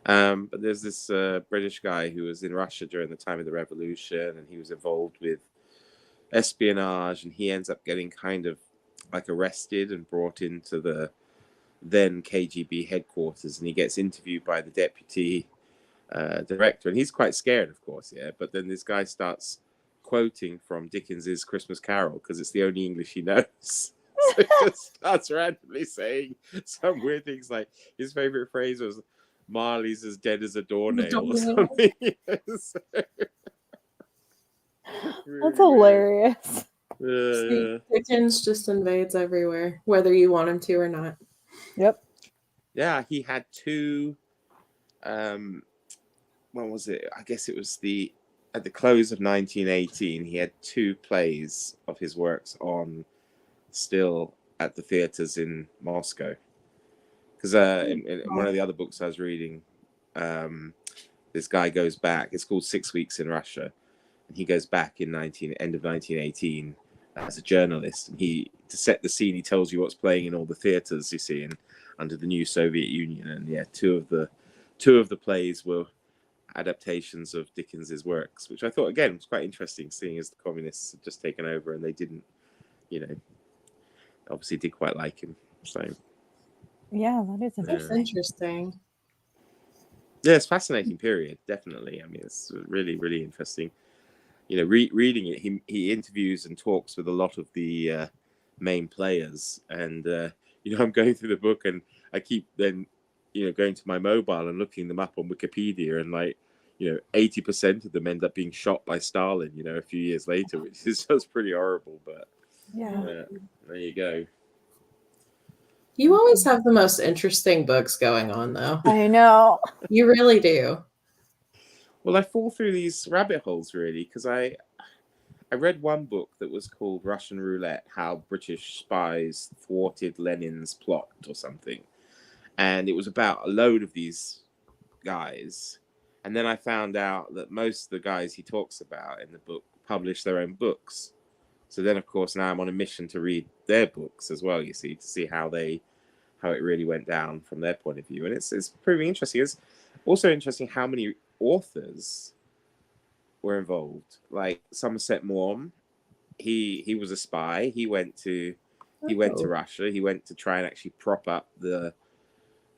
But there's this British guy who was in Russia during the time of the revolution, and he was involved with espionage, and he ends up getting kind of like arrested and brought into the then KGB headquarters, and he gets interviewed by the deputy director, and he's quite scared, of course, yeah. But then this guy starts quoting from Dickens's Christmas Carol because it's the only English he knows. So he just starts randomly saying some weird things, like his favorite phrase was "Marley's as dead as a doornail" or something. So, That's hilarious. yeah. Dickens just invades everywhere, whether you want him to or not. Yep. Yeah, he had two. When was it? I guess it was at the close of 1918. He had two plays of his works on, still at the theaters in Moscow. Because in one of the other books I was reading, this guy goes back. It's called 6 Weeks in Russia, and he goes back in end of 1918 as a journalist. And to set the scene, he tells you what's playing in all the theaters you see under the new Soviet Union. And yeah, two of the plays were adaptations of Dickens's works, which I thought again was quite interesting, seeing as the communists had just taken over and they didn't, obviously did quite like him. So yeah, that is That's interesting. interesting. Yeah, it's a fascinating period, definitely. I mean, it's really, really interesting. You know, reading it, he interviews and talks with a lot of the main players, and I'm going through the book, and I keep then, going to my mobile and looking them up on Wikipedia, and 80% of them end up being shot by Stalin, a few years later, which is just pretty horrible. But Yeah. there you go. You always have the most interesting books going on, though. I know. You really do. Well, I fall through these rabbit holes really because I read one book that was called Russian Roulette: How British Spies Thwarted Lenin's Plot or something, and it was about a load of these guys. And then I found out that most of the guys he talks about in the book published their own books. So then, of course, now I'm on a mission to read their books as well. You see, to see how it really went down from their point of view, and it's pretty interesting. It's also interesting how many authors were involved. Like Somerset Maugham, he was a spy. He went to Russia. He went to try and actually prop up the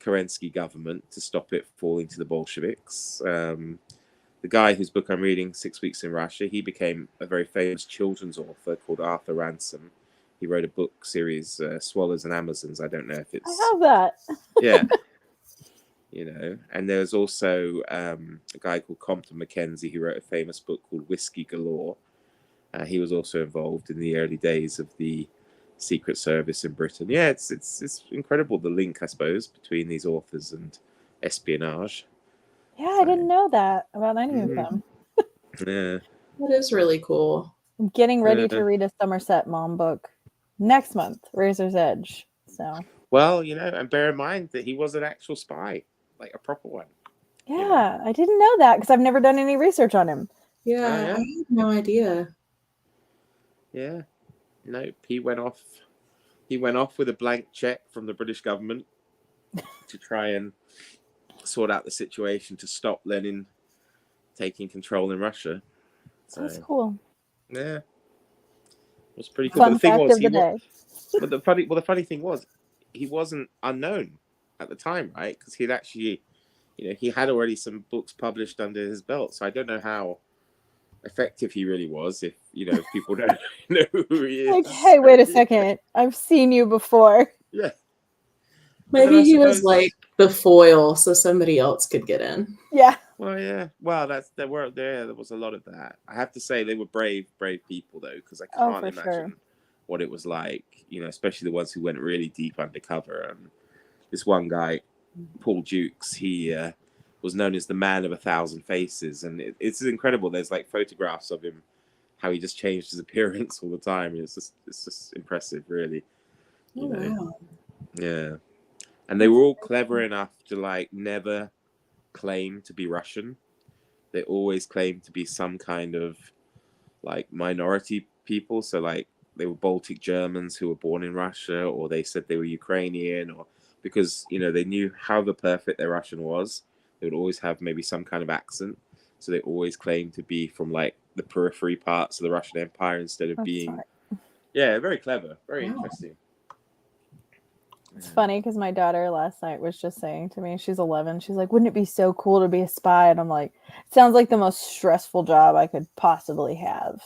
Kerensky government to stop it falling to the Bolsheviks. The guy whose book I'm reading, 6 Weeks in Russia, he became a very famous children's author called Arthur Ransom. He wrote a book series, Swallows and Amazons. I don't know if it's... I have that. Yeah. And there's also a guy called Compton Mackenzie who wrote a famous book called Whiskey Galore. He was also involved in the early days of the Secret Service in Britain. Yeah, it's incredible, the link, I suppose, between these authors and espionage. Yeah, I didn't know that about any of them. Yeah. That is really cool. I'm getting ready to read a Somerset Maugham book next month, Razor's Edge. So. Well, and bear in mind that he was an actual spy, like a proper one. Yeah, I didn't know that because I've never done any research on him. Yeah, Oh, yeah. I had no idea. Yeah. Nope. He went off with a blank check from the British government to try and sort out the situation to stop Lenin taking control in Russia. So, that's cool. Yeah. It was pretty cool. Fun fact of the day. But the funny thing was, he wasn't unknown at the time, right? Because he'd actually, he had already some books published under his belt. So I don't know how effective he really was if people don't know who he is. Like, hey, wait a second, I've seen you before. Yeah. Maybe he was like the foil so somebody else could get in. Yeah. Well, yeah. Well, there was a lot of that. I have to say they were brave people though, because I can't imagine what it was like, especially the ones who went really deep undercover. And this one guy, Paul Dukes, he was known as the man of 1,000 faces, and it's incredible. There's like photographs of him, how he just changed his appearance all the time. It's just impressive, really. Wow. Yeah. And they were all clever enough to like never claim to be Russian. They always claimed to be some kind of like minority people. So like they were Baltic Germans who were born in Russia, or they said they were Ukrainian, or because they knew how perfect their Russian was. They would always have maybe some kind of accent. So they always claimed to be from like the periphery parts of the Russian Empire instead of being. Smart. Yeah, very clever, very interesting. It's funny because my daughter last night was just saying to me, she's 11, she's like, wouldn't it be so cool to be a spy? And I'm like, it sounds like the most stressful job I could possibly have.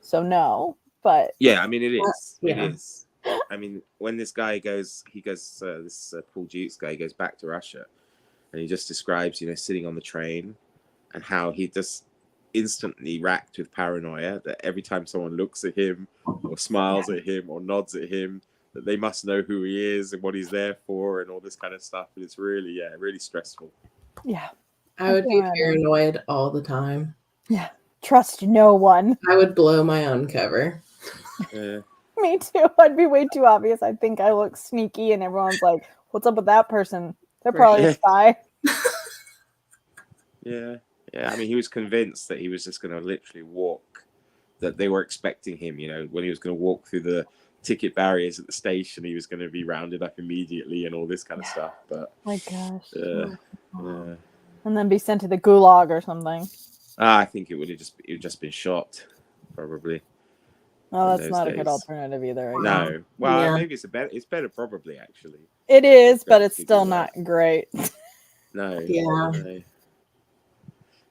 So no, but. Yeah, I mean, it is. Yeah. It is. I mean, when this guy goes, this Paul Dukes guy goes back to Russia, and he just describes, sitting on the train and how he just instantly racked with paranoia that every time someone looks at him or smiles at him or nods at him, that they must know who he is and what he's there for and all this kind of stuff. And it's really, really stressful. Yeah. I would be paranoid all the time. Yeah. Trust no one. I would blow my own cover. Yeah. Me too. I'd be way too obvious. I think I look sneaky and everyone's like, what's up with that person? They're probably a spy. Yeah. I mean, he was convinced that he was just going to literally walk, that they were expecting him, when he was going to walk through the ticket barriers at the station, he was going to be rounded up immediately and all this kind of stuff. But my gosh. Yeah. And then be sent to the gulag or something. I think it would have just been shot, probably. Oh, that's not a good alternative either. No. Well, maybe it's better probably, actually. It is, but it's still not great. No. Yeah. No.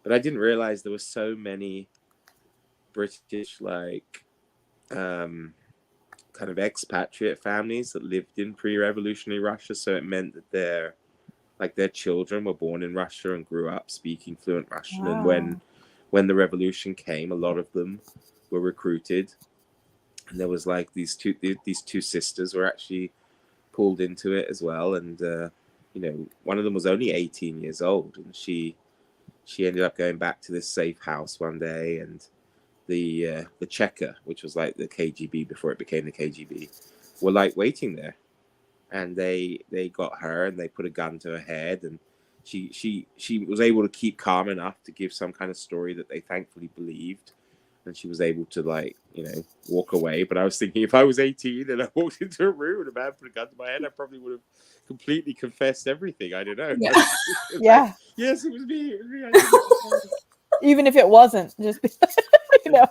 But I didn't realize there were so many British, like, kind of expatriate families that lived in pre-revolutionary Russia. So it meant that their children were born in Russia and grew up speaking fluent Russian. Wow. And when the revolution came, a lot of them were recruited, and there was like these two sisters were actually pulled into it as well. And one of them was only 18 years old, and she ended up going back to this safe house one day, and the Cheka, which was like the KGB before it became the KGB, were like waiting there, and they got her and they put a gun to her head, and she was able to keep calm enough to give some kind of story that they thankfully believed, and she was able to, like, walk away. But I was thinking, if I was 18 and I walked into a room and a man put a gun to my head, I probably would have completely confessed everything. I don't know. Yeah. Yeah. Like, yes, it was me. It was me. I did it. Even if it wasn't, just be, like,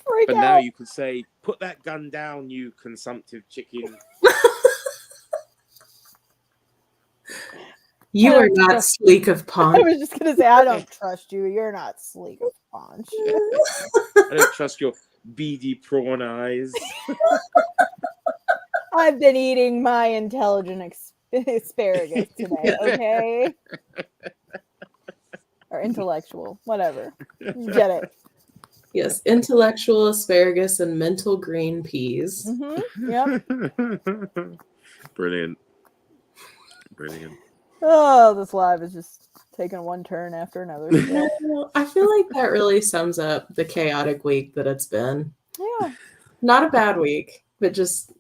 freak But out. now you could say, put that gun down, you consumptive chicken. You are not Just- sleek of I paunch. was just gonna say, I don't trust you. You're not sleek of paunch. I don't trust your beady prawn eyes. I've been eating my intelligent asparagus today, Yeah. okay? Or intellectual, whatever. You get it. Yes, intellectual asparagus and mental green peas. Mm-hmm. Yep. Brilliant. Oh, this live is just taking one turn after another. Yeah, I feel like that really sums up the chaotic week that it's been. Yeah. Not a bad week, but just,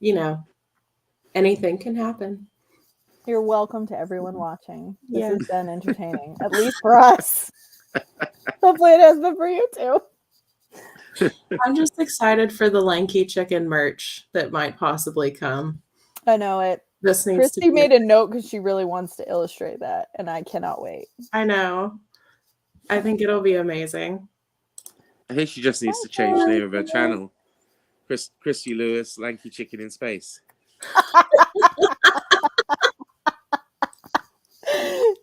anything can happen. You're welcome to everyone watching. This Yeah. has been entertaining, at least for us. Hopefully it has been for you too. I'm just excited for the lanky chicken merch that might possibly come. I know it. This needs Christy to be made a note because she really wants to illustrate that, and I cannot wait. I know. I think it'll be amazing. I think she just needs to change the name of her channel. Christy Lewis, Lanky Chicken in Space.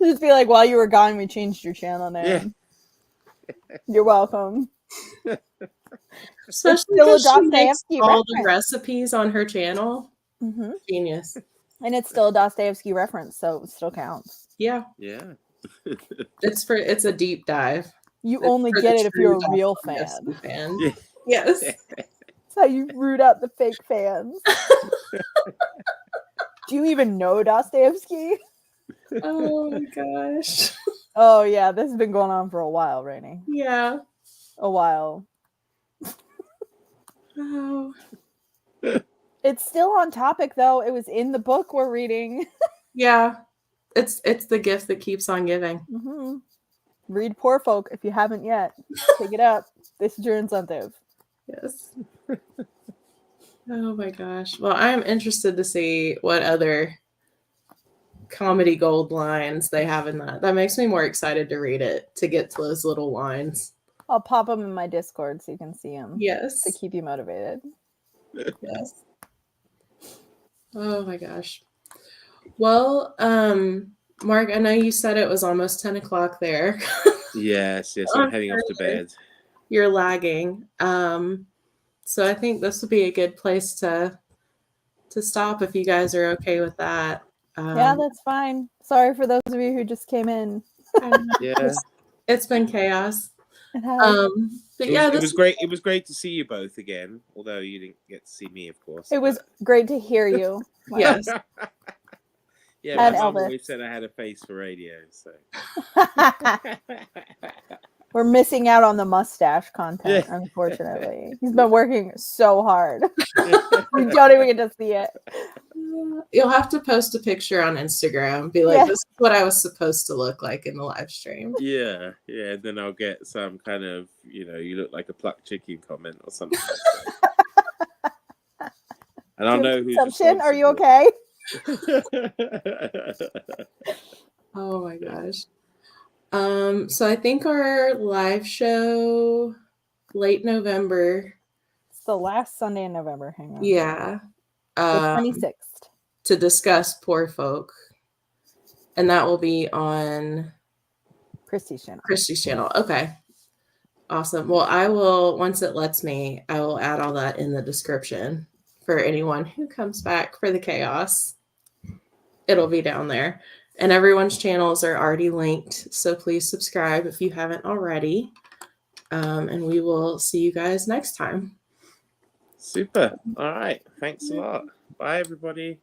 Just be like, while you were gone, we changed your channel name. Yeah. You're welcome. Especially still a because she makes Dostoevsky all the reference. recipes on her channel. Mm-hmm. Genius. And it's still a Dostoevsky reference, so it still counts. Yeah. Yeah. It's a deep dive. You It's only for get the it if true you're a real Dostoevsky fan. fan. Yeah. Yes. That's how you root out the fake fans. Do you even know Dostoevsky? Oh my gosh. Oh yeah, this has been going on for a while, Rainey. Yeah. A while. Oh. It's still on topic though. It was in the book we're reading. Yeah. It's the gift that keeps on giving. Mm-hmm. Read Poor Folk if you haven't yet. Pick it up. This is your incentive. Yes. Oh my gosh. Well, I am interested to see what other comedy gold lines they have in that. That makes me more excited to read it, to get to those little lines. I'll pop them in my Discord so you can see them. Yes. To keep you motivated. Yes. Oh my gosh. Well, Mark, I know you said it was almost 10 o'clock there. Yes. I'm heading off to bed. You're lagging. So I think this would be a good place to stop if you guys are okay with that. Yeah, that's fine. Sorry for those of you who just came in. Yeah. It's been chaos. It has. But It was great. It was great to see you both again, although you didn't get to see me, of course. It was great to hear you. Yes. Yeah, my And mum Elvis. always said I had a face for radio, so. We're missing out on the mustache content, Yeah. unfortunately. He's been working so hard. We don't even get to see it. You'll have to post a picture on Instagram. Be like, Yeah. this is what I was supposed to look like in the live stream. Yeah, and then I'll get some kind of, you look like a plucked chicken comment or something. And I'll know who's Consumption, are you responsible. okay? Oh my gosh. So I think our live show late November. It's the last Sunday in November. Hang on. Yeah. The 26th. To discuss Poor Folk. And that will be on Christy's channel. Christy's channel. Okay. Awesome. Well, I will, once it lets me, I will add all that in the description for anyone who comes back for the chaos. It'll be down there. And everyone's channels are already linked. So please subscribe if you haven't already. And we will see you guys next time. Super. All right. Thanks a lot. Bye, everybody.